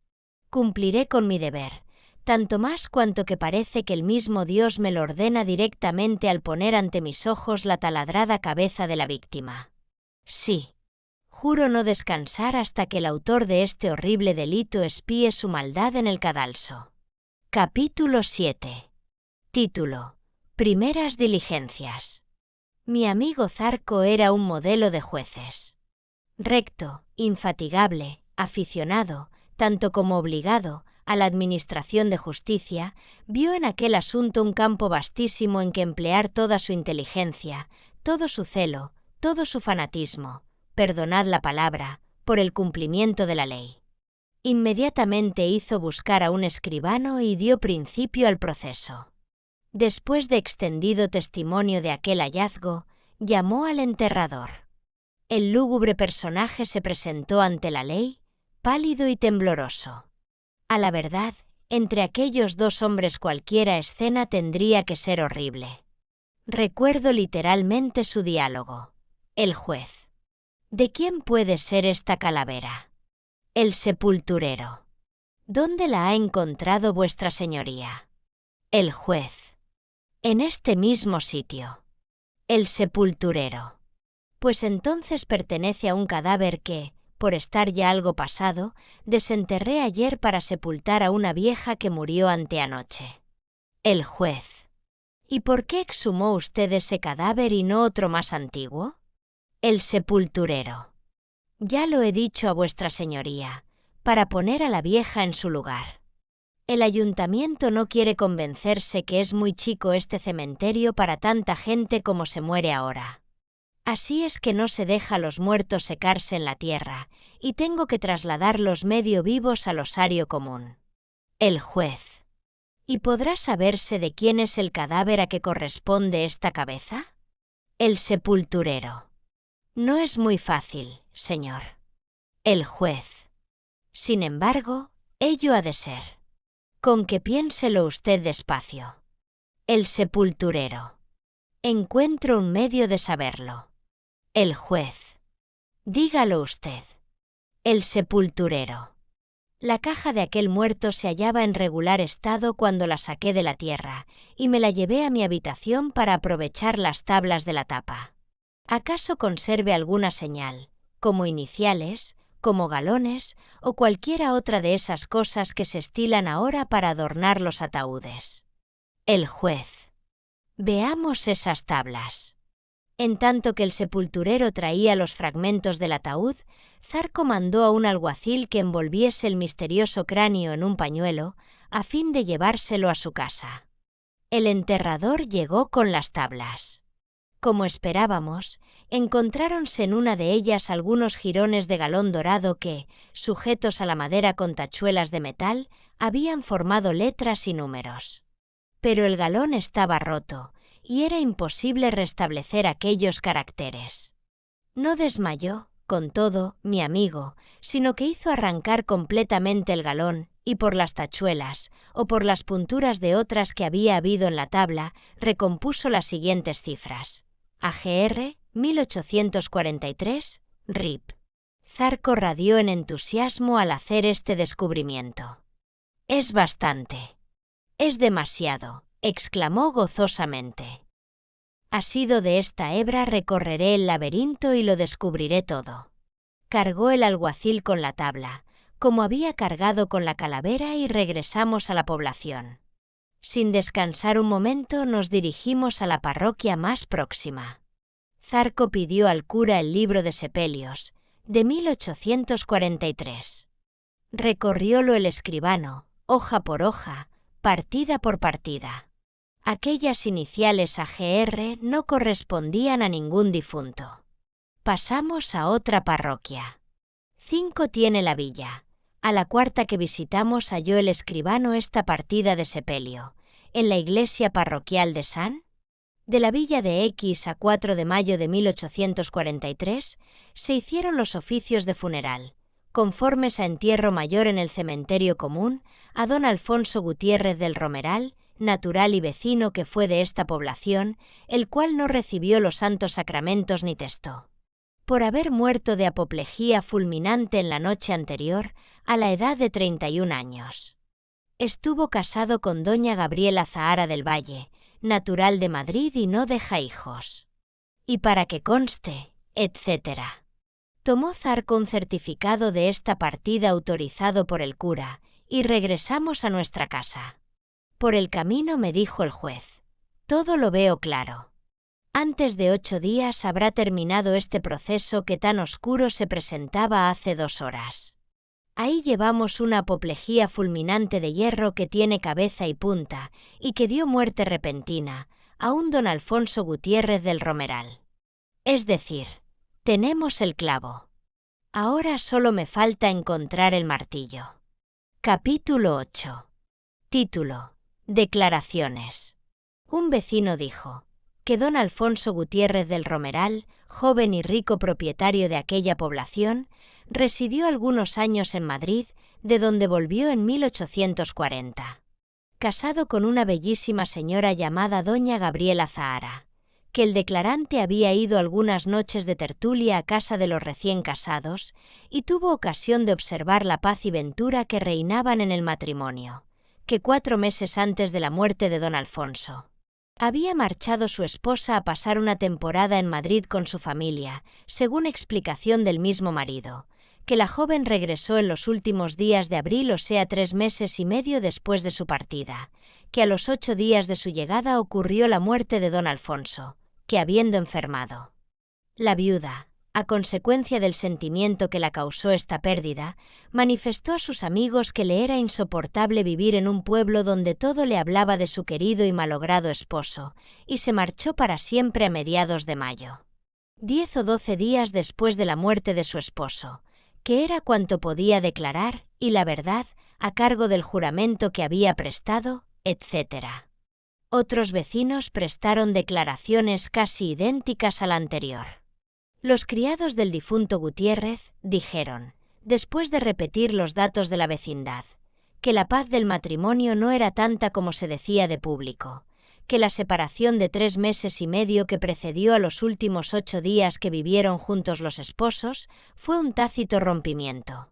Cumpliré con mi deber, tanto más cuanto que parece que el mismo Dios me lo ordena directamente al poner ante mis ojos la taladrada cabeza de la víctima. Sí. Juro no descansar hasta que el autor de este horrible delito expíe su maldad en el cadalso». Capítulo 7. Título: Primeras diligencias. Mi amigo Zarco era un modelo de jueces. Recto, infatigable, aficionado, tanto como obligado, a la administración de justicia, vio en aquel asunto un campo vastísimo en que emplear toda su inteligencia, todo su celo, todo su fanatismo, perdonad la palabra, por el cumplimiento de la ley. Inmediatamente hizo buscar a un escribano y dio principio al proceso. Después de extendido testimonio de aquel hallazgo, llamó al enterrador. El lúgubre personaje se presentó ante la ley, pálido y tembloroso. A la verdad, entre aquellos 2 hombres cualquiera escena tendría que ser horrible. Recuerdo literalmente su diálogo. El juez: «¿De quién puede ser esta calavera?». El sepulturero: «¿Dónde la ha encontrado vuestra señoría?». El juez. En este mismo sitio. El sepulturero. Pues entonces pertenece a un cadáver que, por estar ya algo pasado, desenterré ayer para sepultar a una vieja que murió anteanoche. El juez. ¿Y por qué exhumó usted ese cadáver y no otro más antiguo? El sepulturero. Ya lo he dicho a vuestra señoría, para poner a la vieja en su lugar. El ayuntamiento no quiere convencerse que es muy chico este cementerio para tanta gente como se muere ahora. Así es que no se deja a los muertos secarse en la tierra, y tengo que trasladarlos medio vivos al osario común. El juez. ¿Y podrá saberse de quién es el cadáver a que corresponde esta cabeza? El sepulturero. No es muy fácil, señor. El juez. Sin embargo, ello ha de ser. Con que piénselo usted despacio. El sepulturero. Encuentro un medio de saberlo. El juez. Dígalo usted. El sepulturero. La caja de aquel muerto se hallaba en regular estado cuando la saqué de la tierra, y me la llevé a mi habitación para aprovechar las tablas de la tapa. ¿Acaso conserve alguna señal, como iniciales, como galones o cualquiera otra de esas cosas que se estilan ahora para adornar los ataúdes? El juez. Veamos esas tablas. En tanto que el sepulturero traía los fragmentos del ataúd, Zarco mandó a un alguacil que envolviese el misterioso cráneo en un pañuelo, a fin de llevárselo a su casa. El enterrador llegó con las tablas. Como esperábamos, encontráronse en una de ellas algunos jirones de galón dorado que, sujetos a la madera con tachuelas de metal, habían formado letras y números. Pero el galón estaba roto, y era imposible restablecer aquellos caracteres. No desmayó, con todo, mi amigo, sino que hizo arrancar completamente el galón, y por las tachuelas, o por las punturas de otras que había habido en la tabla, recompuso las siguientes cifras. AGR 1843, RIP. Zarco radió en entusiasmo al hacer este descubrimiento. «Es bastante. Es demasiado», exclamó gozosamente. «Asido de esta hebra recorreré el laberinto y lo descubriré todo». Cargó el alguacil con la tabla, como había cargado con la calavera, y regresamos a la población. Sin descansar un momento nos dirigimos a la parroquia más próxima. Zarco pidió al cura el libro de sepelios, de 1843. Recorriólo el escribano, hoja por hoja, partida por partida. Aquellas iniciales AGR no correspondían a ningún difunto. Pasamos a otra parroquia. 5 tiene la villa. A la cuarta que visitamos halló el escribano esta partida de sepelio, en la iglesia parroquial de San. De la villa de X a 4 de mayo de 1843 se hicieron los oficios de funeral, conformes a entierro mayor en el cementerio común, a don Alfonso Gutiérrez del Romeral, natural y vecino que fue de esta población, el cual no recibió los santos sacramentos ni testó, por haber muerto de apoplejía fulminante en la noche anterior, a la edad de 31 años. Estuvo casado con doña Gabriela Zahara del Valle, natural de Madrid y no deja hijos. Y para que conste, etc. Tomó Zarco un certificado de esta partida autorizado por el cura, y regresamos a nuestra casa. Por el camino me dijo el juez: «Todo lo veo claro. Antes de 8 días habrá terminado este proceso que tan oscuro se presentaba hace 2 horas. Ahí llevamos una apoplejía fulminante de hierro que tiene cabeza y punta, y que dio muerte repentina a un don Alfonso Gutiérrez del Romeral. Es decir, tenemos el clavo. Ahora solo me falta encontrar el martillo». Capítulo 8. Título: Declaraciones. Un vecino dijo que don Alfonso Gutiérrez del Romeral, joven y rico propietario de aquella población, residió algunos años en Madrid, de donde volvió en 1840. Casado con una bellísima señora llamada doña Gabriela Zahara, que el declarante había ido algunas noches de tertulia a casa de los recién casados y tuvo ocasión de observar la paz y ventura que reinaban en el matrimonio, que 4 meses antes de la muerte de don Alfonso había marchado su esposa a pasar una temporada en Madrid con su familia, según explicación del mismo marido, que la joven regresó en los últimos días de abril, o sea 3 meses y medio después de su partida, que a los 8 días de su llegada ocurrió la muerte de don Alfonso, que habiendo enfermado, la viuda, a consecuencia del sentimiento que la causó esta pérdida, manifestó a sus amigos que le era insoportable vivir en un pueblo donde todo le hablaba de su querido y malogrado esposo, y se marchó para siempre a mediados de mayo. 10 o 12 días después de la muerte de su esposo, que era cuanto podía declarar, y la verdad, a cargo del juramento que había prestado, etc. Otros vecinos prestaron declaraciones casi idénticas a la anterior. Los criados del difunto Gutiérrez dijeron, después de repetir los datos de la vecindad, que la paz del matrimonio no era tanta como se decía de público, que la separación de 3 meses y medio que precedió a los últimos 8 días que vivieron juntos los esposos fue un tácito rompimiento,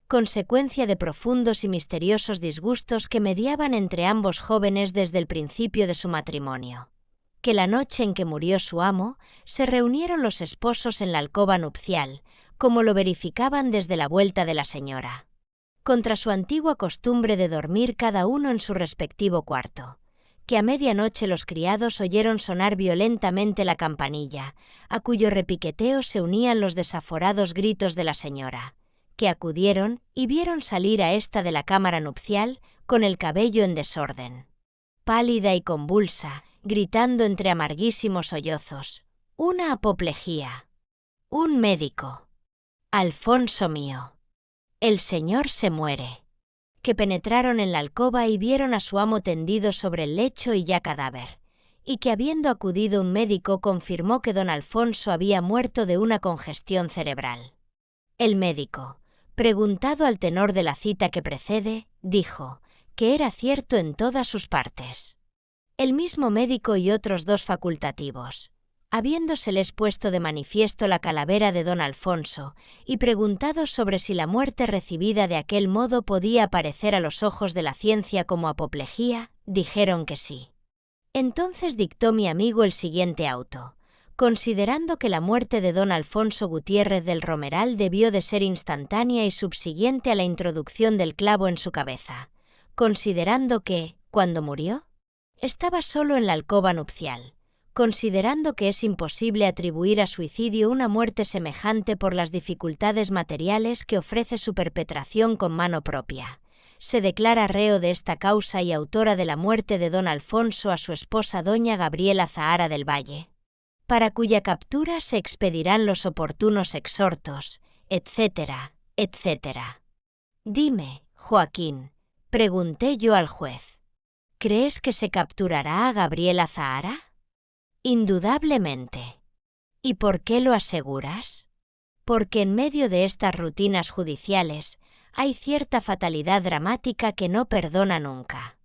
consecuencia de profundos y misteriosos disgustos que mediaban entre ambos jóvenes desde el principio de su matrimonio. Que la noche en que murió su amo, se reunieron los esposos en la alcoba nupcial, como lo verificaban desde la vuelta de la señora, contra su antigua costumbre de dormir cada uno en su respectivo cuarto, que a medianoche los criados oyeron sonar violentamente la campanilla, a cuyo repiqueteo se unían los desaforados gritos de la señora, que acudieron y vieron salir a ésta de la cámara nupcial con el cabello en desorden, pálida y convulsa, gritando entre amarguísimos sollozos, una apoplejía, un médico, Alfonso mío, el señor se muere, que penetraron en la alcoba y vieron a su amo tendido sobre el lecho y ya cadáver, y que habiendo acudido un médico confirmó que don Alfonso había muerto de una congestión cerebral. El médico, preguntado al tenor de la cita que precede, dijo que era cierto en todas sus partes. El mismo médico y otros 2 facultativos, habiéndoseles puesto de manifiesto la calavera de don Alfonso y preguntados sobre si la muerte recibida de aquel modo podía aparecer a los ojos de la ciencia como apoplejía, dijeron que sí. Entonces dictó mi amigo el siguiente auto, considerando que la muerte de don Alfonso Gutiérrez del Romeral debió de ser instantánea y subsiguiente a la introducción del clavo en su cabeza, considerando que, cuando murió, estaba solo en la alcoba nupcial, considerando que es imposible atribuir a suicidio una muerte semejante por las dificultades materiales que ofrece su perpetración con mano propia. Se declara reo de esta causa y autora de la muerte de don Alfonso a su esposa doña Gabriela Zahara del Valle, para cuya captura se expedirán los oportunos exhortos, etc., etc. Dime, Joaquín, pregunté yo al juez, ¿crees que se capturará a Gabriela Zahara? Indudablemente. ¿Y por qué lo aseguras? Porque en medio de estas rutinas judiciales hay cierta fatalidad dramática que no perdona nunca.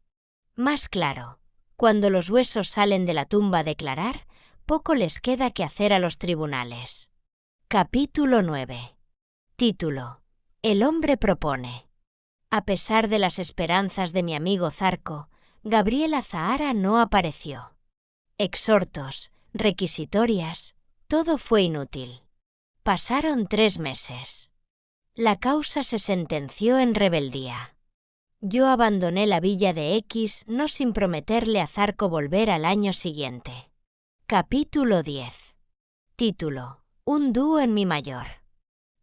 Más claro, cuando los huesos salen de la tumba a declarar, poco les queda que hacer a los tribunales. Capítulo 9. Título: El hombre propone. A pesar de las esperanzas de mi amigo Zarco, Gabriela Zahara no apareció. Exhortos, requisitorias, todo fue inútil. Pasaron 3 meses. La causa se sentenció en rebeldía. Yo abandoné la villa de X no sin prometerle a Zarco volver al año siguiente. Capítulo 10. Título: Un dúo en mi mayor.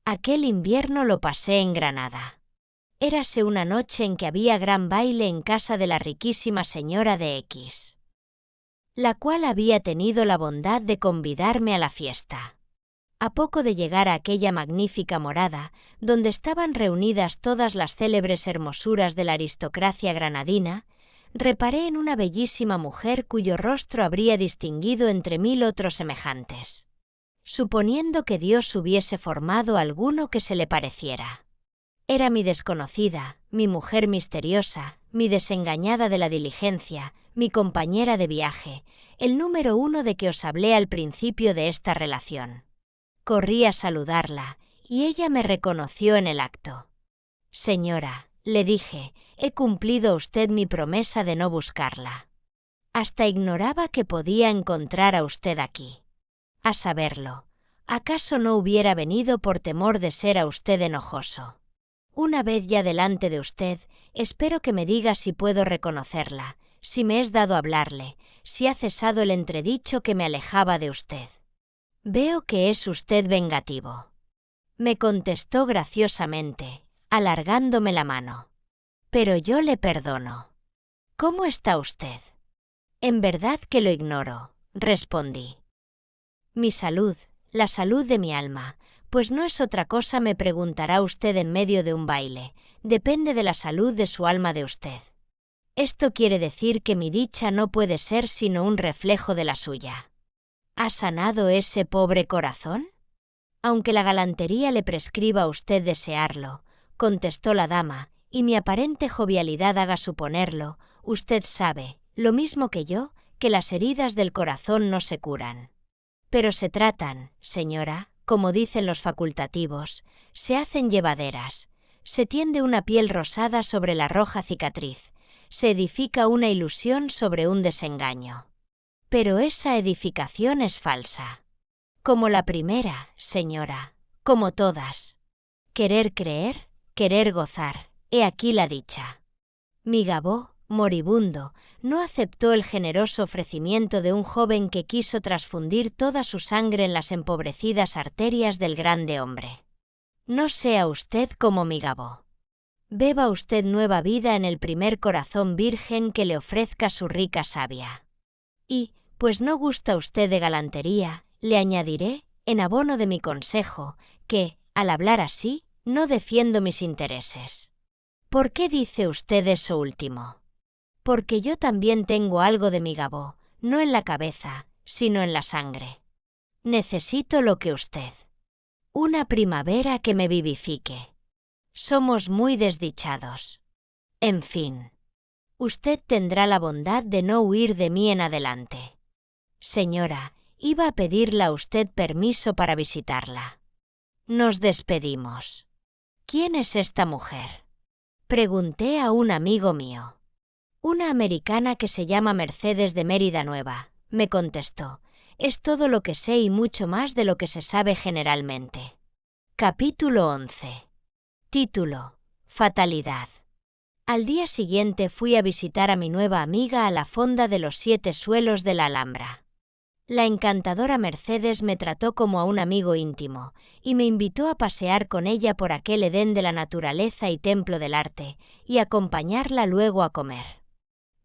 Aquel invierno lo pasé en Granada. Érase una noche en que había gran baile en casa de la riquísima señora de X, la cual había tenido la bondad de convidarme a la fiesta. A poco de llegar a aquella magnífica morada, donde estaban reunidas todas las célebres hermosuras de la aristocracia granadina, reparé en una bellísima mujer cuyo rostro habría distinguido entre 1000 otros semejantes, suponiendo que Dios hubiese formado alguno que se le pareciera. Era mi desconocida, mi mujer misteriosa, mi desengañada de la diligencia, mi compañera de viaje, el número 1 de que os hablé al principio de esta relación. Corrí a saludarla, y ella me reconoció en el acto. «Señora», Le dije, he cumplido a usted mi promesa de no buscarla. Hasta ignoraba que podía encontrar a usted aquí. A saberlo, ¿acaso no hubiera venido por temor de ser a usted enojoso? Una vez ya delante de usted, espero que me diga si puedo reconocerla, si me es dado hablarle, si ha cesado el entredicho que me alejaba de usted. Veo que es usted vengativo. Me contestó graciosamente, alargándome la mano. Pero yo le perdono. ¿Cómo está usted? En verdad que lo ignoro, respondí. Mi salud, la salud de mi alma, pues no es otra cosa, me preguntará usted en medio de un baile, depende de la salud de su alma de usted. Esto quiere decir que mi dicha no puede ser sino un reflejo de la suya. ¿Ha sanado ese pobre corazón? Aunque la galantería le prescriba a usted desearlo, contestó la dama, y mi aparente jovialidad haga suponerlo, usted sabe, lo mismo que yo, que las heridas del corazón no se curan. Pero se tratan, señora, como dicen los facultativos, se hacen llevaderas, se tiende una piel rosada sobre la roja cicatriz, se edifica una ilusión sobre un desengaño. Pero esa edificación es falsa. Como la primera, señora, como todas. Querer creer, querer gozar, he aquí la dicha. Migabó, moribundo, no aceptó el generoso ofrecimiento de un joven que quiso transfundir toda su sangre en las empobrecidas arterias del grande hombre. No sea usted como Migabó. Beba usted nueva vida en el primer corazón virgen que le ofrezca su rica savia. Y, pues no gusta usted de galantería, le añadiré, en abono de mi consejo, que, al hablar así, no defiendo mis intereses. ¿Por qué dice usted eso último? Porque yo también tengo algo de Migabó, no en la cabeza, sino en la sangre. Necesito lo que usted. Una primavera que me vivifique. Somos muy desdichados. En fin. Usted tendrá la bondad de no huir de mí en adelante. Señora, iba a pedirle a usted permiso para visitarla. Nos despedimos. ¿Quién es esta mujer? Pregunté a un amigo mío. Una americana que se llama Mercedes de Mérida Nueva, me contestó. Es todo lo que sé y mucho más de lo que se sabe generalmente. Capítulo 11. Título: Fatalidad. Al día siguiente fui a visitar a mi nueva amiga a la fonda de los 7 suelos de la Alhambra. La encantadora Mercedes me trató como a un amigo íntimo, y me invitó a pasear con ella por aquel Edén de la naturaleza y templo del arte, y acompañarla luego a comer.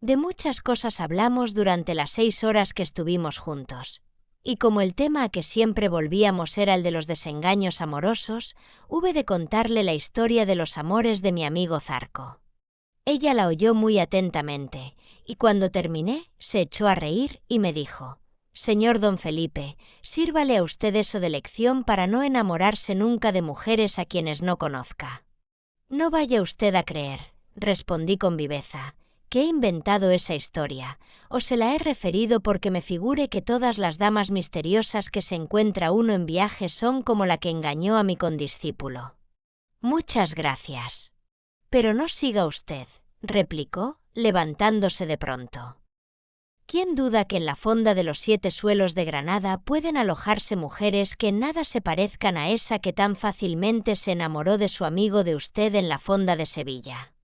De muchas cosas hablamos durante las 6 horas que estuvimos juntos, y como el tema a que siempre volvíamos era el de los desengaños amorosos, hube de contarle la historia de los amores de mi amigo Zarco. Ella la oyó muy atentamente, y cuando terminé, se echó a reír y me dijo: «Señor don Felipe, sírvale a usted eso de lección para no enamorarse nunca de mujeres a quienes no conozca». «No vaya usted a creer», respondí con viveza, «que he inventado esa historia, o se la he referido porque me figure que todas las damas misteriosas que se encuentra uno en viaje son como la que engañó a mi condiscípulo». «Muchas gracias». «Pero no siga usted», replicó, levantándose de pronto. ¿Quién duda que en la fonda de los 7 suelos de Granada pueden alojarse mujeres que en nada se parezcan a esa que tan fácilmente se enamoró de su amigo de usted en la fonda de Sevilla?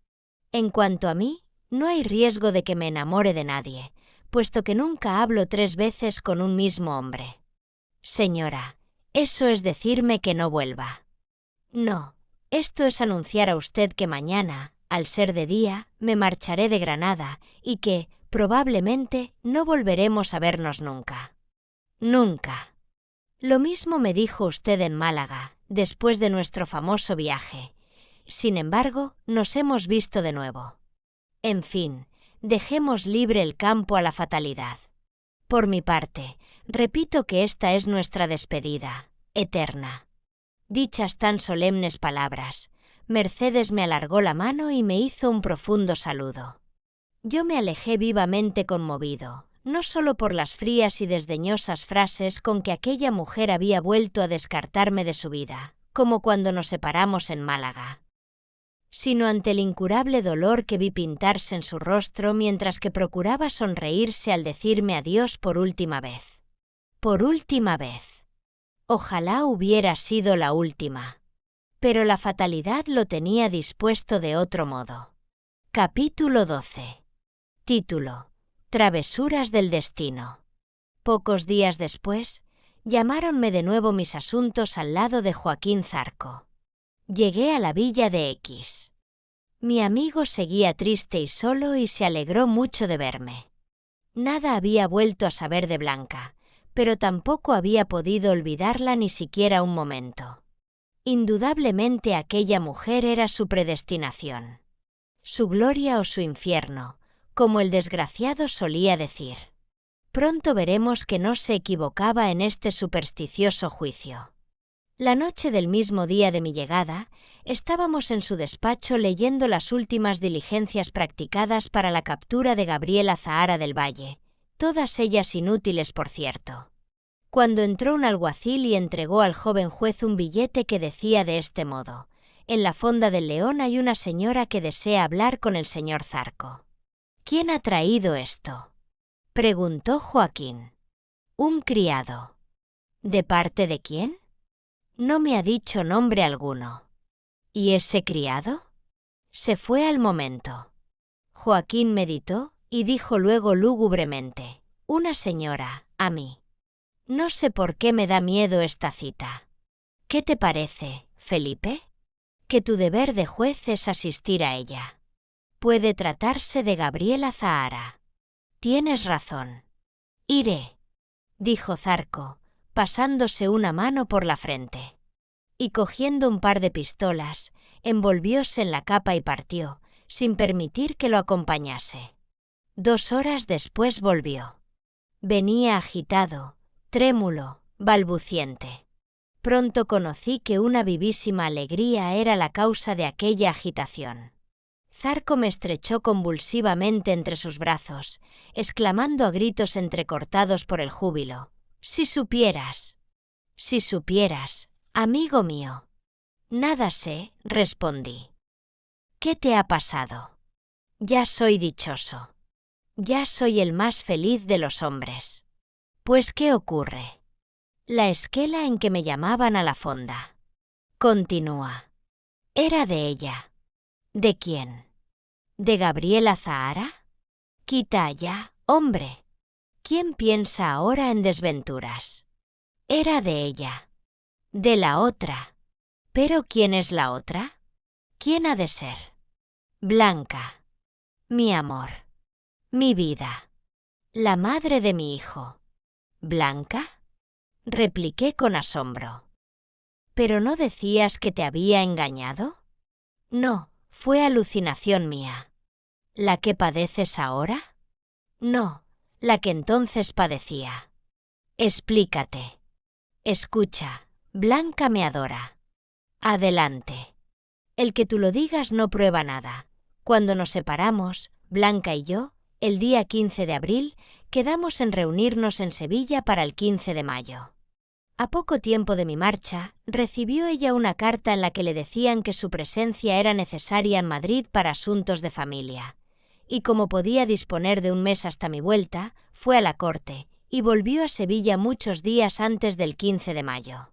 En cuanto a mí, no hay riesgo de que me enamore de nadie, puesto que nunca hablo 3 veces con un mismo hombre. Señora, eso es decirme que no vuelva. No, esto es anunciar a usted que mañana, al ser de día, me marcharé de Granada y que, probablemente, no volveremos a vernos nunca. Nunca. Lo mismo me dijo usted en Málaga, después de nuestro famoso viaje. Sin embargo, nos hemos visto de nuevo. En fin, dejemos libre el campo a la fatalidad. Por mi parte, repito que esta es nuestra despedida, eterna. Dichas tan solemnes palabras, Mercedes me alargó la mano y me hizo un profundo saludo. Yo me alejé vivamente conmovido, no solo por las frías y desdeñosas frases con que aquella mujer había vuelto a descartarme de su vida, como cuando nos separamos en Málaga. sino ante el incurable dolor que vi pintarse en su rostro mientras que procuraba sonreírse al decirme adiós por última vez. Por última vez. Ojalá hubiera sido la última. Pero la fatalidad lo tenía dispuesto de otro modo. Capítulo 12. Título: Travesuras del destino. Pocos días después, llamáronme de nuevo mis asuntos al lado de Joaquín Zarco. Llegué a la villa de X. Mi amigo seguía triste y solo y se alegró mucho de verme. Nada había vuelto a saber de Blanca, pero tampoco había podido olvidarla ni siquiera un momento. Indudablemente aquella mujer era su predestinación. Su gloria o su infierno, como el desgraciado solía decir. Pronto veremos que no se equivocaba en este supersticioso juicio. La noche del mismo día de mi llegada, estábamos en su despacho leyendo las últimas diligencias practicadas para la captura de Gabriela Zahara del Valle, todas ellas inútiles por cierto. Cuando entró un alguacil y entregó al joven juez un billete que decía de este modo: «En la fonda del León hay una señora que desea hablar con el señor Zarco». «¿Quién ha traído esto?», preguntó Joaquín. «Un criado». «¿De parte de quién?». «No me ha dicho nombre alguno». «¿Y ese criado?». «Se fue al momento». Joaquín meditó y dijo luego lúgubremente: «Una señora, a mí. No sé por qué me da miedo esta cita. ¿Qué te parece, Felipe? Que tu deber de juez es asistir a ella. Puede tratarse de Gabriela Zahara». «Tienes razón. Iré», dijo Zarco, pasándose una mano por la frente. Y cogiendo un par de pistolas, envolvióse en la capa y partió, sin permitir que lo acompañase. 2 horas después volvió. Venía agitado, trémulo, balbuciente. Pronto conocí que una vivísima alegría era la causa de aquella agitación. Zarco me estrechó convulsivamente entre sus brazos, exclamando a gritos entrecortados por el júbilo: «Si supieras, si supieras, amigo mío». «Nada sé», respondí. «¿Qué te ha pasado?». «Ya soy dichoso. Ya soy el más feliz de los hombres». «Pues, ¿qué ocurre?». «La esquela en que me llamaban a la fonda». Continúa. «Era de ella». «¿De quién?». «¿De Gabriela Zahara?». «Quita allá, hombre. ¿Quién piensa ahora en desventuras?». «Era de ella». «De la otra». «¿Pero quién es la otra?». «¿Quién ha de ser?». «Blanca. Mi amor. Mi vida. La madre de mi hijo». «¿Blanca?», repliqué con asombro. «¿Pero no decías que te había engañado?». «No, fue alucinación mía». «¿La que padeces ahora?». «No, la que entonces padecía». «Explícate». «Escucha, Blanca me adora». «Adelante». «El que tú lo digas no prueba nada. Cuando nos separamos, Blanca y yo, el día 15 de abril, quedamos en reunirnos en Sevilla para el 15 de mayo. A poco tiempo de mi marcha, recibió ella una carta en la que le decían que su presencia era necesaria en Madrid para asuntos de familia. Y como podía disponer de un mes hasta mi vuelta, fue a la corte y volvió a Sevilla muchos días antes del 15 de mayo.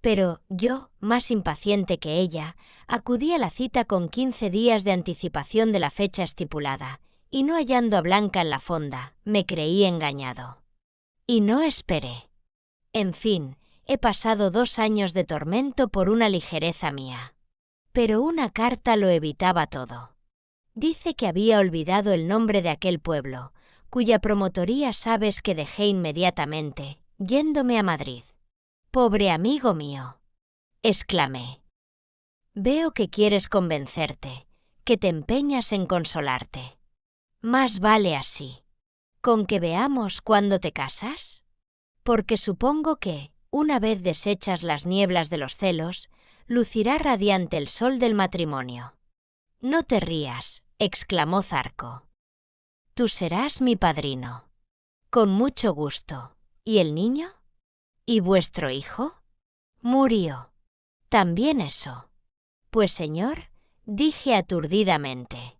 Pero yo, más impaciente que ella, acudí a la cita con 15 días de anticipación de la fecha estipulada, y no hallando a Blanca en la fonda, me creí engañado. Y no esperé. En fin, he pasado 2 años de tormento por una ligereza mía. Pero una carta lo evitaba todo. Dice que había olvidado el nombre de aquel pueblo, cuya promotoría sabes que dejé inmediatamente, yéndome a Madrid. «Pobre amigo mío», exclamé. «Veo que quieres convencerte, que te empeñas en consolarte. Más vale así. ¿Con que veamos cuándo te casas? Porque supongo que, una vez deshechas las nieblas de los celos, lucirá radiante el sol del matrimonio». «No te rías», exclamó Zarco. «Tú serás mi padrino». «Con mucho gusto. ¿Y el niño?». «¿Y vuestro hijo?». «Murió». «También eso». «Pues señor, dije aturdidamente.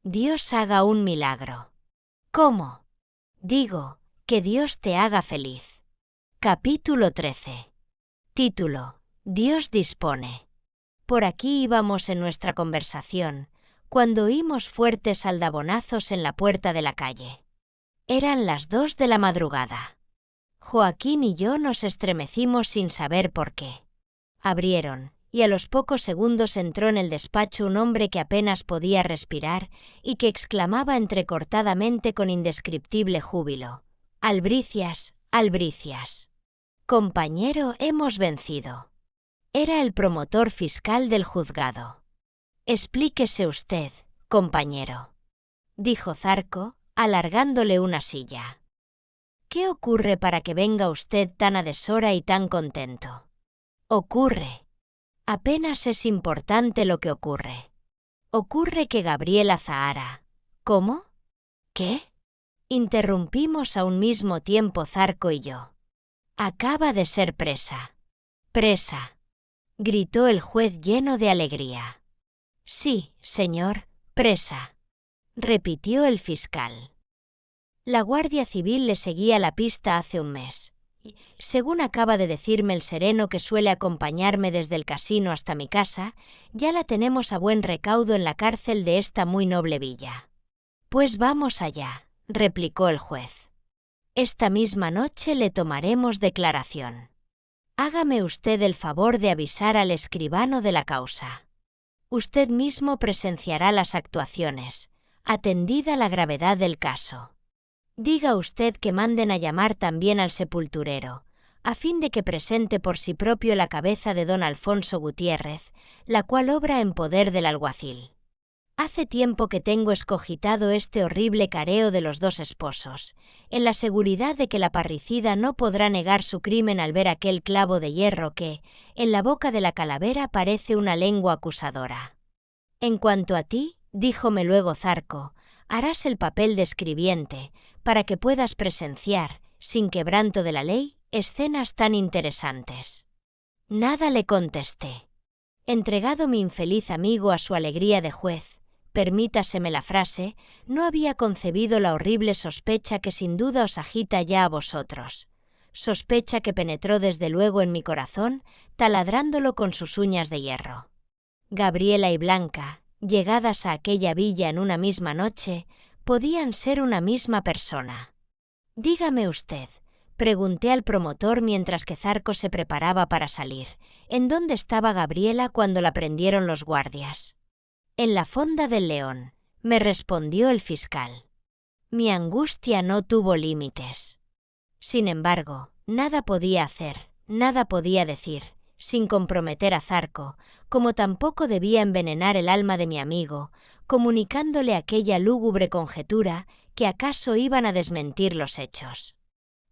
Dios haga un milagro. ¿Cómo? Digo, que Dios te haga feliz. Capítulo 13. Título: Dios dispone. Por aquí íbamos en nuestra conversación, cuando oímos fuertes aldabonazos en la puerta de la calle. Eran las 2 de la madrugada. Joaquín y yo nos estremecimos sin saber por qué. Abrieron, y a los pocos segundos entró en el despacho un hombre que apenas podía respirar y que exclamaba entrecortadamente con indescriptible júbilo: «Albricias, Albricias. Compañero, hemos vencido». Era el promotor fiscal del juzgado. «Explíquese usted, compañero», dijo Zarco, alargándole una silla. «¿Qué ocurre para que venga usted tan a deshora y tan contento?» «Ocurre. Apenas es importante lo que ocurre. Ocurre que Gabriela Zahara». «¿Cómo? ¿Qué?», interrumpimos a un mismo tiempo Zarco y yo. «Acaba de ser presa». «¿Presa?», gritó el juez lleno de alegría. «Sí, señor, presa», repitió el fiscal. La Guardia Civil le seguía la pista hace un mes. Según acaba de decirme el sereno que suele acompañarme desde el casino hasta mi casa, ya la tenemos a buen recaudo en la cárcel de esta muy noble villa. «Pues vamos allá», replicó el juez. «Esta misma noche le tomaremos declaración. Hágame usted el favor de avisar al escribano de la causa. Usted mismo presenciará las actuaciones, atendida la gravedad del caso. Diga usted que manden a llamar también al sepulturero, a fin de que presente por sí propio la cabeza de don Alfonso Gutiérrez, la cual obra en poder del alguacil. Hace tiempo que tengo escogitado este horrible careo de los dos esposos, en la seguridad de que la parricida no podrá negar su crimen al ver aquel clavo de hierro que, en la boca de la calavera, parece una lengua acusadora. En cuanto a ti, díjome luego Zarco, harás el papel de escribiente, para que puedas presenciar, sin quebranto de la ley, escenas tan interesantes». Nada le contesté. Entregado mi infeliz amigo a su alegría de juez, permítaseme la frase, no había concebido la horrible sospecha que sin duda os agita ya a vosotros. Sospecha que penetró desde luego en mi corazón, taladrándolo con sus uñas de hierro. Gabriela y Blanca, llegadas a aquella villa en una misma noche, podían ser una misma persona. «Dígame usted», pregunté al promotor mientras que Zarco se preparaba para salir, «¿en dónde estaba Gabriela cuando la prendieron los guardias?» «En la Fonda del León», me respondió el fiscal. Mi angustia no tuvo límites. Sin embargo, nada podía hacer, nada podía decir, sin comprometer a Zarco, como tampoco debía envenenar el alma de mi amigo, comunicándole aquella lúgubre conjetura que acaso iban a desmentir los hechos.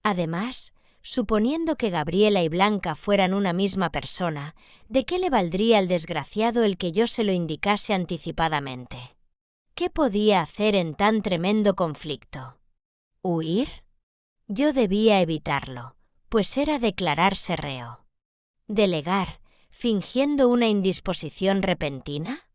Además, suponiendo que Gabriela y Blanca fueran una misma persona, ¿de qué le valdría al desgraciado el que yo se lo indicase anticipadamente? ¿Qué podía hacer en tan tremendo conflicto? ¿Huir? Yo debía evitarlo, pues era declararse reo. ¿Delegar, fingiendo una indisposición repentina?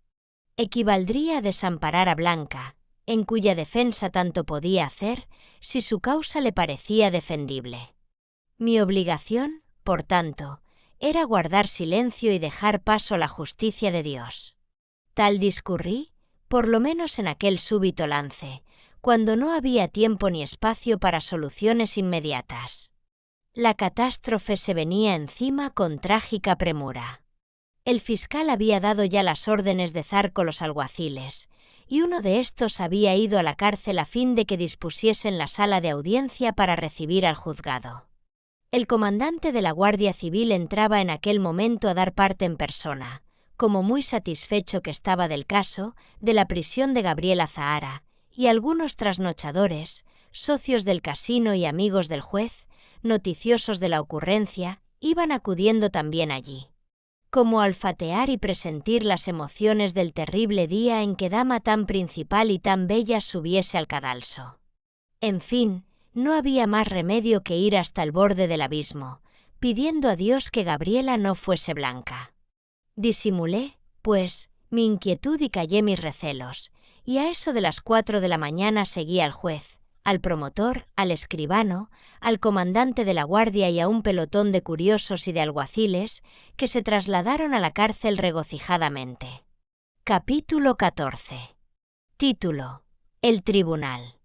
Equivaldría a desamparar a Blanca, en cuya defensa tanto podía hacer, si su causa le parecía defendible. Mi obligación, por tanto, era guardar silencio y dejar paso a la justicia de Dios. Tal discurrí, por lo menos en aquel súbito lance, cuando no había tiempo ni espacio para soluciones inmediatas. La catástrofe se venía encima con trágica premura. El fiscal había dado ya las órdenes de Zarco los alguaciles, y uno de estos había ido a la cárcel a fin de que dispusiesen la sala de audiencia para recibir al juzgado. El comandante de la Guardia Civil entraba en aquel momento a dar parte en persona, como muy satisfecho que estaba del caso, de la prisión de Gabriela Zahara, y algunos trasnochadores, socios del casino y amigos del juez, noticiosos de la ocurrencia, iban acudiendo también allí, como a olfatear y presentir las emociones del terrible día en que dama tan principal y tan bella subiese al cadalso. En fin, no había más remedio que ir hasta el borde del abismo, pidiendo a Dios que Gabriela no fuese Blanca. Disimulé, pues, mi inquietud y callé mis recelos, y a eso de las 4 de la mañana seguí al juez, al promotor, al escribano, al comandante de la guardia y a un pelotón de curiosos y de alguaciles que se trasladaron a la cárcel regocijadamente. Capítulo 14. Título: El tribunal.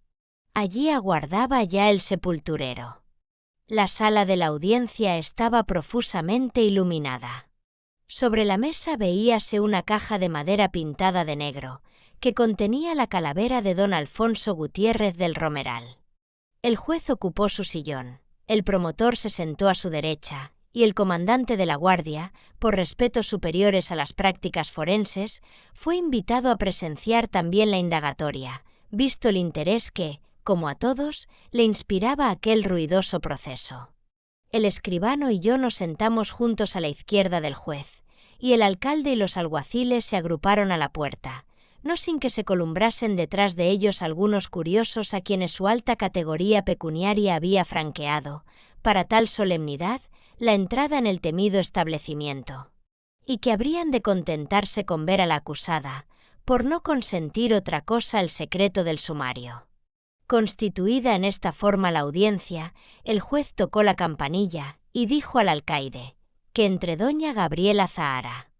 Allí aguardaba ya el sepulturero. La sala de la audiencia estaba profusamente iluminada. Sobre la mesa veíase una caja de madera pintada de negro, que contenía la calavera de don Alfonso Gutiérrez del Romeral. El juez ocupó su sillón, el promotor se sentó a su derecha, y el comandante de la guardia, por respetos superiores a las prácticas forenses, fue invitado a presenciar también la indagatoria, visto el interés que, como a todos, le inspiraba aquel ruidoso proceso. El escribano y yo nos sentamos juntos a la izquierda del juez, y el alcalde y los alguaciles se agruparon a la puerta, no sin que se columbrasen detrás de ellos algunos curiosos a quienes su alta categoría pecuniaria había franqueado, para tal solemnidad, la entrada en el temido establecimiento, y que habrían de contentarse con ver a la acusada, por no consentir otra cosa el secreto del sumario. Constituida en esta forma la audiencia, el juez tocó la campanilla y dijo al alcaide que entre doña Gabriela Zahara.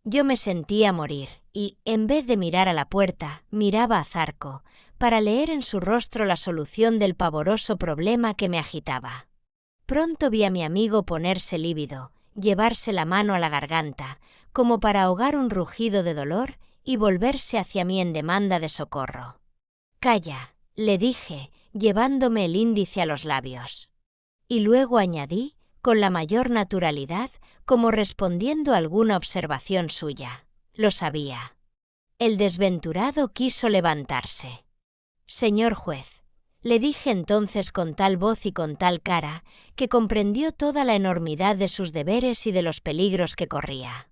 Yo me sentía morir y, en vez de mirar a la puerta, miraba a Zarco, para leer en su rostro la solución del pavoroso problema que me agitaba. Pronto vi a mi amigo ponerse lívido, llevarse la mano a la garganta, como para ahogar un rugido de dolor y volverse hacia mí en demanda de socorro. «Calla», le dije, llevándome el índice a los labios. Y luego añadí, con la mayor naturalidad, como respondiendo a alguna observación suya: «Lo sabía». El desventurado quiso levantarse. «Señor juez», le dije entonces con tal voz y con tal cara, que comprendió toda la enormidad de sus deberes y de los peligros que corría.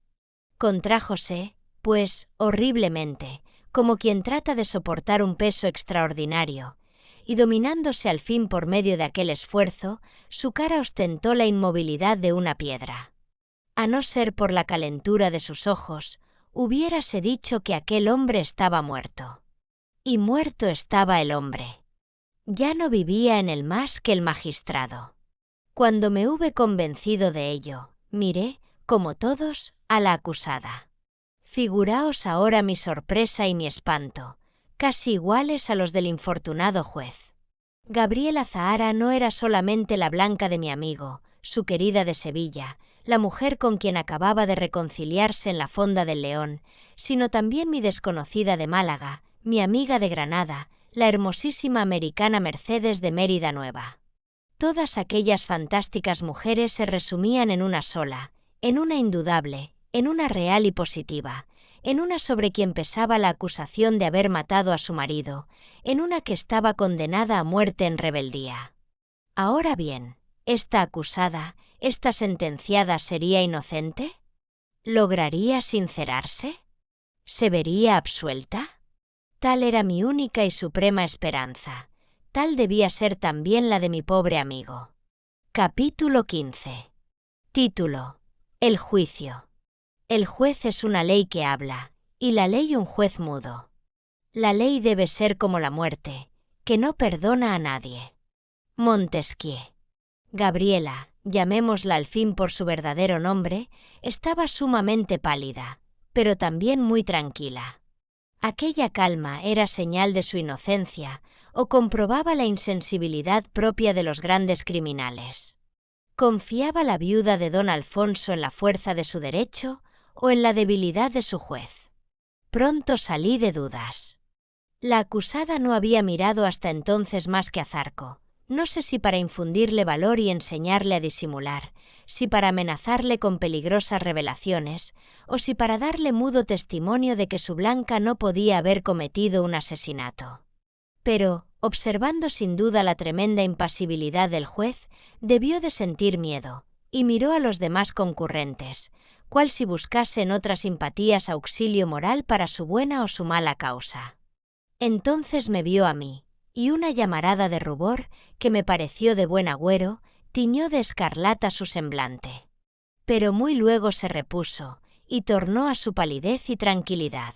Contrájose, pues, horriblemente, como quien trata de soportar un peso extraordinario, y dominándose al fin por medio de aquel esfuerzo, su cara ostentó la inmovilidad de una piedra. A no ser por la calentura de sus ojos, hubiérase dicho que aquel hombre estaba muerto. Y muerto estaba el hombre. Ya no vivía en él más que el magistrado. Cuando me hube convencido de ello, miré, como todos, a la acusada. Figuraos ahora mi sorpresa y mi espanto, casi iguales a los del infortunado juez. Gabriela Zahara no era solamente la blanca de mi amigo, su querida de Sevilla, la mujer con quien acababa de reconciliarse en la Fonda del León, sino también mi desconocida de Málaga, mi amiga de Granada, la hermosísima americana Mercedes de Mérida Nueva. Todas aquellas fantásticas mujeres se resumían en una sola, en una indudable, en una real y positiva, en una sobre quien pesaba la acusación de haber matado a su marido, en una que estaba condenada a muerte en rebeldía. Ahora bien, ¿esta acusada, esta sentenciada sería inocente? ¿Lograría sincerarse? ¿Se vería absuelta? Tal era mi única y suprema esperanza. Tal debía ser también la de mi pobre amigo. Capítulo 15. Título: El juicio. El juez es una ley que habla, y la ley un juez mudo. La ley debe ser como la muerte, que no perdona a nadie. Montesquieu. Gabriela, llamémosla al fin por su verdadero nombre, estaba sumamente pálida, pero también muy tranquila. Aquella calma era señal de su inocencia, o comprobaba la insensibilidad propia de los grandes criminales. ¿Confiaba la viuda de don Alfonso en la fuerza de su derecho o en la debilidad de su juez? Pronto salí de dudas. La acusada no había mirado hasta entonces más que a Zarco, no sé si para infundirle valor y enseñarle a disimular, si para amenazarle con peligrosas revelaciones, o si para darle mudo testimonio de que su blanca no podía haber cometido un asesinato. Pero, observando sin duda la tremenda impasibilidad del juez, debió de sentir miedo, y miró a los demás concurrentes, cual si buscasen otras simpatías auxilio moral para su buena o su mala causa. Entonces me vio a mí, y una llamarada de rubor, que me pareció de buen agüero, tiñó de escarlata su semblante. Pero muy luego se repuso, y tornó a su palidez y tranquilidad.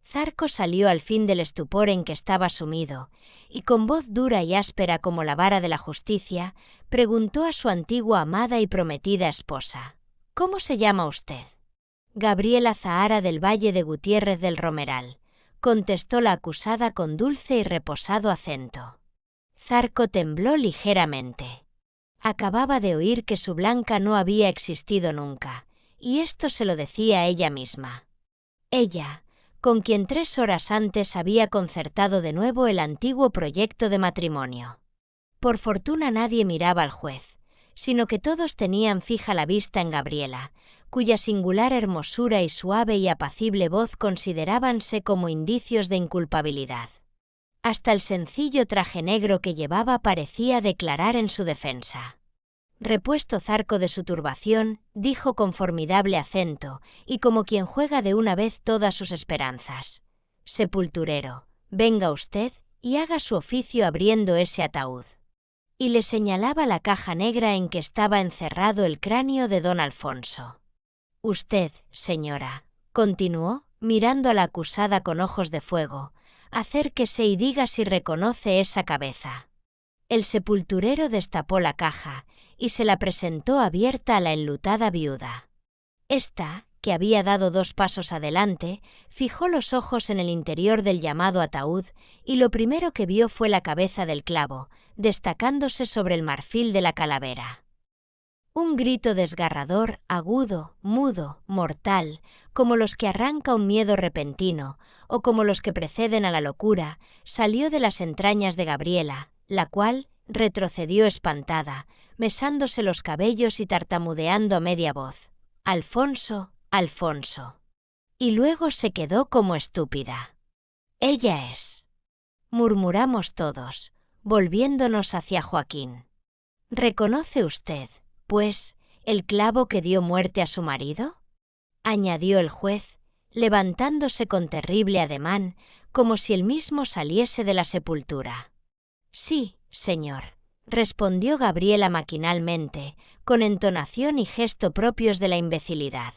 Zarco salió al fin del estupor en que estaba sumido, y con voz dura y áspera como la vara de la justicia, preguntó a su antigua amada y prometida esposa: «¿Cómo se llama usted?» «Gabriela Zahara del Valle de Gutiérrez del Romeral», contestó la acusada con dulce y reposado acento. Zarco tembló ligeramente. Acababa de oír que su Blanca no había existido nunca, y esto se lo decía a ella misma. Ella, con quien 3 horas antes había concertado de nuevo el antiguo proyecto de matrimonio. Por fortuna nadie miraba al juez, sino que todos tenían fija la vista en Gabriela, cuya singular hermosura y suave y apacible voz considerábanse como indicios de inculpabilidad. Hasta el sencillo traje negro que llevaba parecía declarar en su defensa. Repuesto Zarco de su turbación, dijo con formidable acento, y como quien juega de una vez todas sus esperanzas: «Sepulturero, venga usted y haga su oficio abriendo ese ataúd». Y le señalaba la caja negra en que estaba encerrado el cráneo de don Alfonso. «Usted, señora», continuó, mirando a la acusada con ojos de fuego, «acérquese y diga si reconoce esa cabeza». El sepulturero destapó la caja y se la presentó abierta a la enlutada viuda. Esta, que había dado 2 pasos adelante, fijó los ojos en el interior del llamado ataúd y lo primero que vio fue la cabeza del clavo, destacándose sobre el marfil de la calavera. Un grito desgarrador, agudo, mudo, mortal, como los que arranca un miedo repentino, o como los que preceden a la locura, salió de las entrañas de Gabriela, la cual retrocedió espantada, mesándose los cabellos y tartamudeando a media voz: «Alfonso, Alfonso». Y luego se quedó como estúpida. «Ella es», murmuramos todos, volviéndonos hacia Joaquín. «¿Reconoce usted, pues, el clavo que dio muerte a su marido?», añadió el juez, levantándose con terrible ademán, como si él mismo saliese de la sepultura. «Sí, señor», respondió Gabriela maquinalmente, con entonación y gesto propios de la imbecilidad.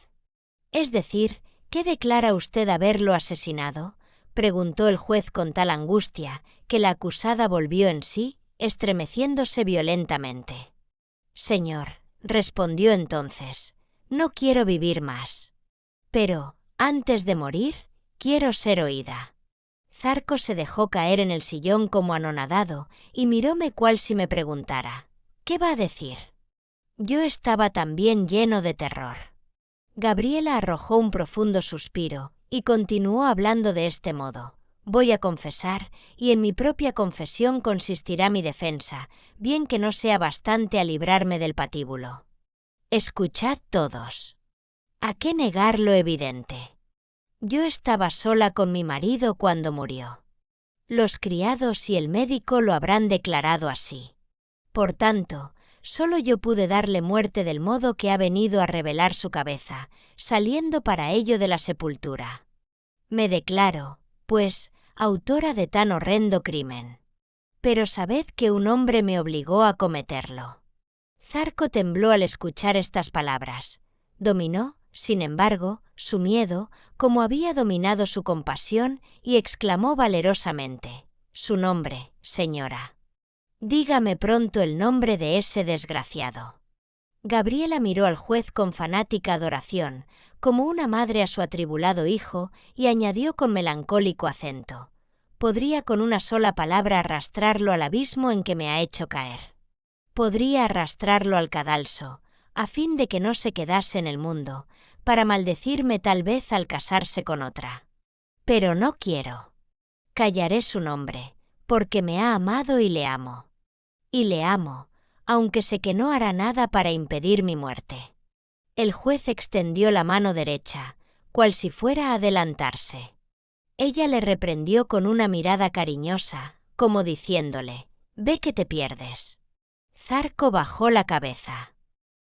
«Es decir, ¿qué declara usted haberlo asesinado?», preguntó el juez con tal angustia, que la acusada volvió en sí, estremeciéndose violentamente. «Señor», respondió entonces, «no quiero vivir más. Pero, antes de morir, quiero ser oída». Zarco se dejó caer en el sillón como anonadado y miróme cual si me preguntara: «¿Qué va a decir?». Yo estaba también lleno de terror. Gabriela arrojó un profundo suspiro y continuó hablando de este modo: «Voy a confesar, y en mi propia confesión consistirá mi defensa, bien que no sea bastante a librarme del patíbulo. Escuchad todos. ¿A qué negar lo evidente? Yo estaba sola con mi marido cuando murió. Los criados y el médico lo habrán declarado así. Por tanto, solo yo pude darle muerte del modo que ha venido a revelar su cabeza, saliendo para ello de la sepultura. Me declaro, pues, autora de tan horrendo crimen. Pero sabed que un hombre me obligó a cometerlo». Zarco tembló al escuchar estas palabras. Dominó, sin embargo, su miedo, como había dominado su compasión, y exclamó valerosamente: «Su nombre, señora. Dígame pronto el nombre de ese desgraciado». Gabriela miró al juez con fanática adoración, como una madre a su atribulado hijo, y añadió con melancólico acento: «Podría con una sola palabra arrastrarlo al abismo en que me ha hecho caer. Podría arrastrarlo al cadalso, a fin de que no se quedase en el mundo, para maldecirme tal vez al casarse con otra. Pero no quiero. Callaré su nombre, porque me ha amado y le amo. Y le amo, aunque sé que no hará nada para impedir mi muerte». El juez extendió la mano derecha, cual si fuera a adelantarse. Ella le reprendió con una mirada cariñosa, como diciéndole: «Ve que te pierdes». Zarco bajó la cabeza.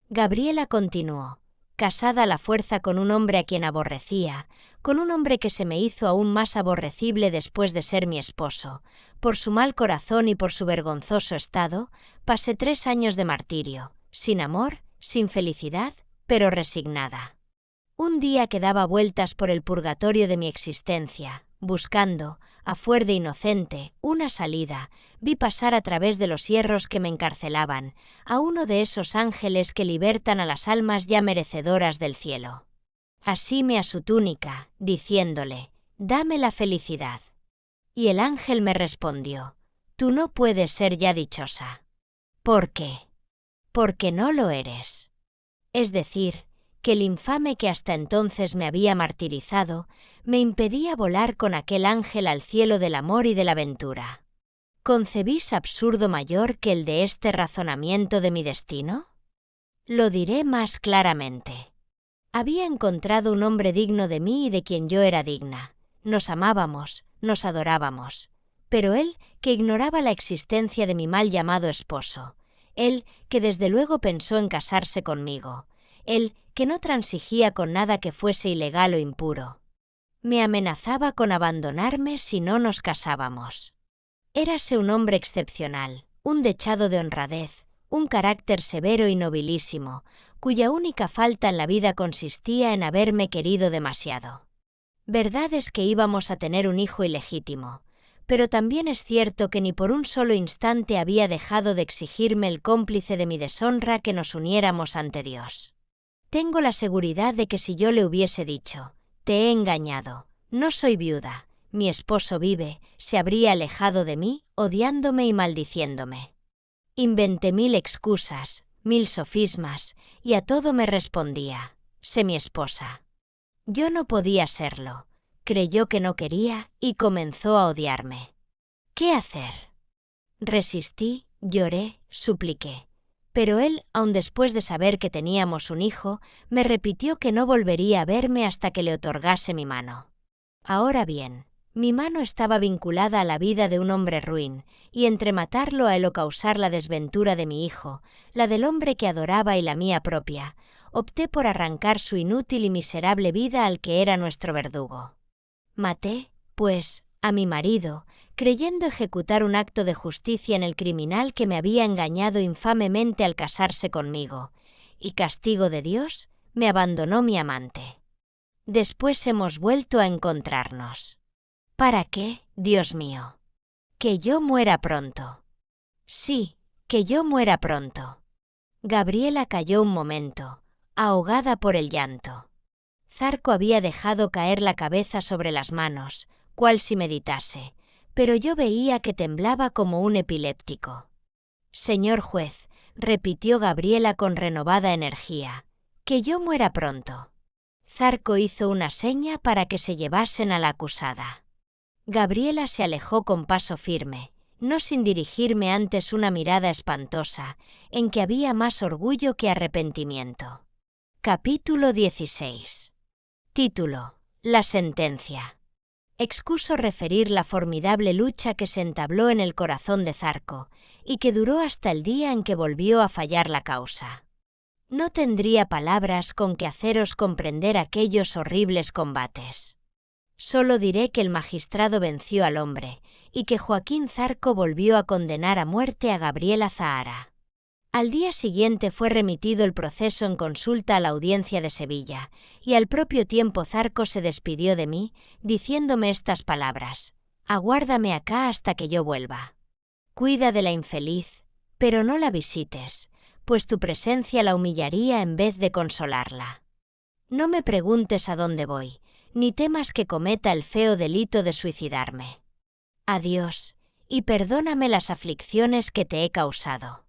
Gabriela continuó: «Casada a la fuerza con un hombre a quien aborrecía, con un hombre que se me hizo aún más aborrecible después de ser mi esposo, por su mal corazón y por su vergonzoso estado, pasé 3 años de martirio, sin amor, sin felicidad, pero resignada. Un día que daba vueltas por el purgatorio de mi existencia, buscando, a fuer de inocente, una salida, vi pasar a través de los hierros que me encarcelaban, a uno de esos ángeles que libertan a las almas ya merecedoras del cielo. Asíme a su túnica, diciéndole: «Dame la felicidad». Y el ángel me respondió: «Tú no puedes ser ya dichosa». ¿Por qué? Porque no lo eres. Es decir, que el infame que hasta entonces me había martirizado, me impedía volar con aquel ángel al cielo del amor y de la ventura. ¿Concebís absurdo mayor que el de este razonamiento de mi destino? Lo diré más claramente. Había encontrado un hombre digno de mí y de quien yo era digna. Nos amábamos, nos adorábamos. Pero él, que ignoraba la existencia de mi mal llamado esposo, él, que desde luego pensó en casarse conmigo, él, que no transigía con nada que fuese ilegal o impuro, me amenazaba con abandonarme si no nos casábamos. Érase un hombre excepcional, un dechado de honradez, un carácter severo y nobilísimo, cuya única falta en la vida consistía en haberme querido demasiado. Verdad es que íbamos a tener un hijo ilegítimo, pero también es cierto que ni por un solo instante había dejado de exigirme el cómplice de mi deshonra que nos uniéramos ante Dios. Tengo la seguridad de que si yo le hubiese dicho: «Te he engañado, no soy viuda, mi esposo vive», se habría alejado de mí, odiándome y maldiciéndome. Inventé 1000 excusas, 1000 sofismas, y a todo me respondía: «Sé mi esposa». Yo no podía serlo, creyó que no quería y comenzó a odiarme. ¿Qué hacer? Resistí, lloré, supliqué. Pero él, aun después de saber que teníamos un hijo, me repitió que no volvería a verme hasta que le otorgase mi mano. Ahora bien, mi mano estaba vinculada a la vida de un hombre ruin, y entre matarlo a él o causar la desventura de mi hijo, la del hombre que adoraba y la mía propia, opté por arrancar su inútil y miserable vida al que era nuestro verdugo. Maté, pues, a mi marido, creyendo ejecutar un acto de justicia en el criminal que me había engañado infamemente al casarse conmigo, y castigo de Dios, me abandonó mi amante. Después hemos vuelto a encontrarnos. ¿Para qué, Dios mío? Que yo muera pronto. Sí, que yo muera pronto. Gabriela calló un momento, ahogada por el llanto. Zarco había dejado caer la cabeza sobre las manos, cual si meditase, pero yo veía que temblaba como un epiléptico. «Señor juez», repitió Gabriela con renovada energía, «que yo muera pronto». Zarco hizo una seña para que se llevasen a la acusada. Gabriela se alejó con paso firme, no sin dirigirme antes una mirada espantosa, en que había más orgullo que arrepentimiento. Capítulo 16. Título: La sentencia. Excuso referir la formidable lucha que se entabló en el corazón de Zarco, y que duró hasta el día en que volvió a fallar la causa. No tendría palabras con que haceros comprender aquellos horribles combates. Solo diré que el magistrado venció al hombre, y que Joaquín Zarco volvió a condenar a muerte a Gabriela Zahara. Al día siguiente fue remitido el proceso en consulta a la Audiencia de Sevilla, y al propio tiempo Zarco se despidió de mí, diciéndome estas palabras: «Aguárdame acá hasta que yo vuelva. Cuida de la infeliz, pero no la visites, pues tu presencia la humillaría en vez de consolarla. No me preguntes a dónde voy, ni temas que cometa el feo delito de suicidarme. Adiós, y perdóname las aflicciones que te he causado».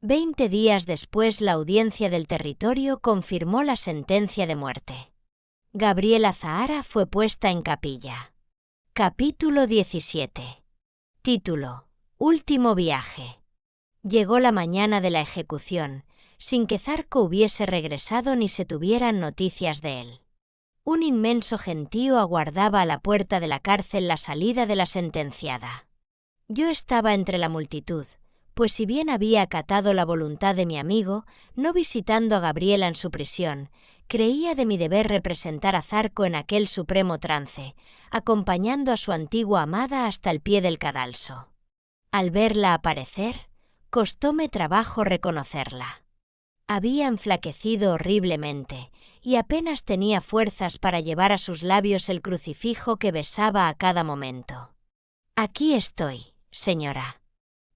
20 días después la Audiencia del Territorio confirmó la sentencia de muerte. Gabriela Zahara fue puesta en capilla. Capítulo 17. Título: Último viaje. Llegó la mañana de la ejecución, sin que Zarco hubiese regresado ni se tuvieran noticias de él. Un inmenso gentío aguardaba a la puerta de la cárcel la salida de la sentenciada. Yo estaba entre la multitud, pues si bien había acatado la voluntad de mi amigo, no visitando a Gabriela en su prisión, creía de mi deber representar a Zarco en aquel supremo trance, acompañando a su antigua amada hasta el pie del cadalso. Al verla aparecer, costóme trabajo reconocerla. Había enflaquecido horriblemente, y apenas tenía fuerzas para llevar a sus labios el crucifijo que besaba a cada momento. «Aquí estoy, señora.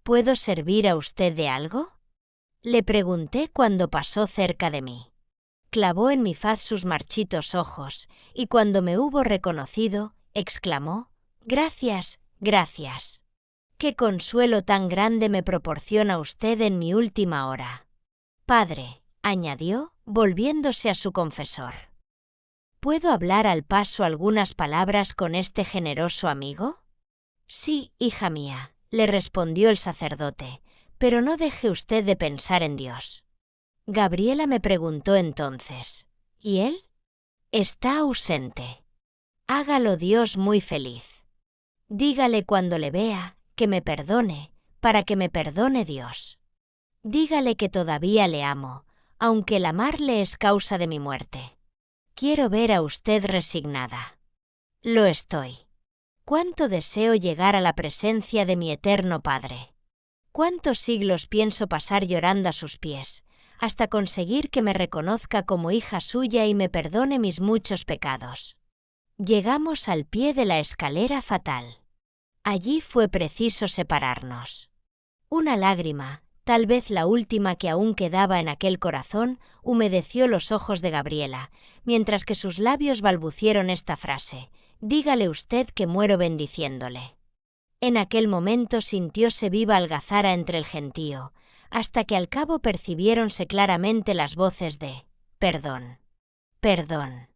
¿Puedo servir a usted de algo?», le pregunté cuando pasó cerca de mí. Clavó en mi faz sus marchitos ojos, y cuando me hubo reconocido, exclamó: «Gracias, gracias. ¡Qué consuelo tan grande me proporciona usted en mi última hora!». «Padre», añadió, volviéndose a su confesor, «¿puedo hablar al paso algunas palabras con este generoso amigo?». «Sí, hija mía», le respondió el sacerdote, «pero no deje usted de pensar en Dios». Gabriela me preguntó entonces: «¿Y él?». «Está ausente. Hágalo Dios muy feliz. Dígale cuando le vea que me perdone, para que me perdone Dios. Dígale que todavía le amo, aunque el amarle es causa de mi muerte. Quiero ver a usted resignada». «Lo estoy. Cuánto deseo llegar a la presencia de mi eterno Padre. Cuántos siglos pienso pasar llorando a sus pies, hasta conseguir que me reconozca como hija suya y me perdone mis muchos pecados». Llegamos al pie de la escalera fatal. Allí fue preciso separarnos. Una lágrima, tal vez la última que aún quedaba en aquel corazón, humedeció los ojos de Gabriela, mientras que sus labios balbucieron esta frase: «Dígale usted que muero bendiciéndole». En aquel momento sintióse viva algazara entre el gentío, hasta que al cabo percibiéronse claramente las voces de «Perdón, perdón».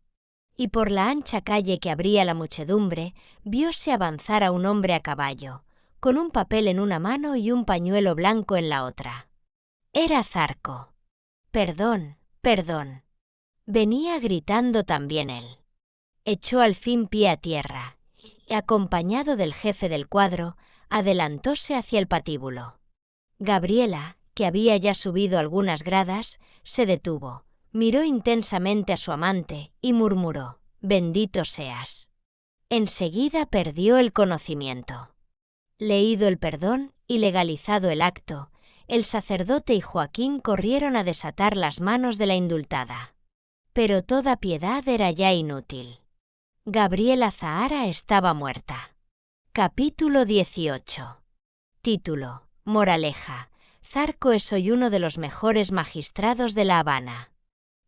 Y por la ancha calle que abría la muchedumbre, vióse avanzar a un hombre a caballo, con un papel en una mano y un pañuelo blanco en la otra. Era Zarco. «Perdón, perdón». Venía gritando también él. Echó al fin pie a tierra, y, acompañado del jefe del cuadro, adelantóse hacia el patíbulo. Gabriela, que había ya subido algunas gradas, se detuvo, miró intensamente a su amante y murmuró: «Bendito seas». Enseguida perdió el conocimiento. Leído el perdón y legalizado el acto, el sacerdote y Joaquín corrieron a desatar las manos de la indultada. Pero toda piedad era ya inútil. Gabriela Zahara estaba muerta. Capítulo 18. Título: Moraleja. Zarco es hoy uno de los mejores magistrados de La Habana.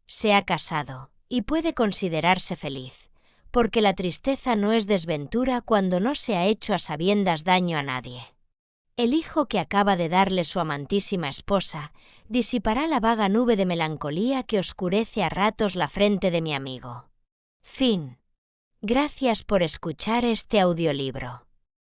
Se ha casado, y puede considerarse feliz, porque la tristeza no es desventura cuando no se ha hecho a sabiendas daño a nadie. El hijo que acaba de darle su amantísima esposa disipará la vaga nube de melancolía que oscurece a ratos la frente de mi amigo. Fin. Gracias por escuchar este audiolibro.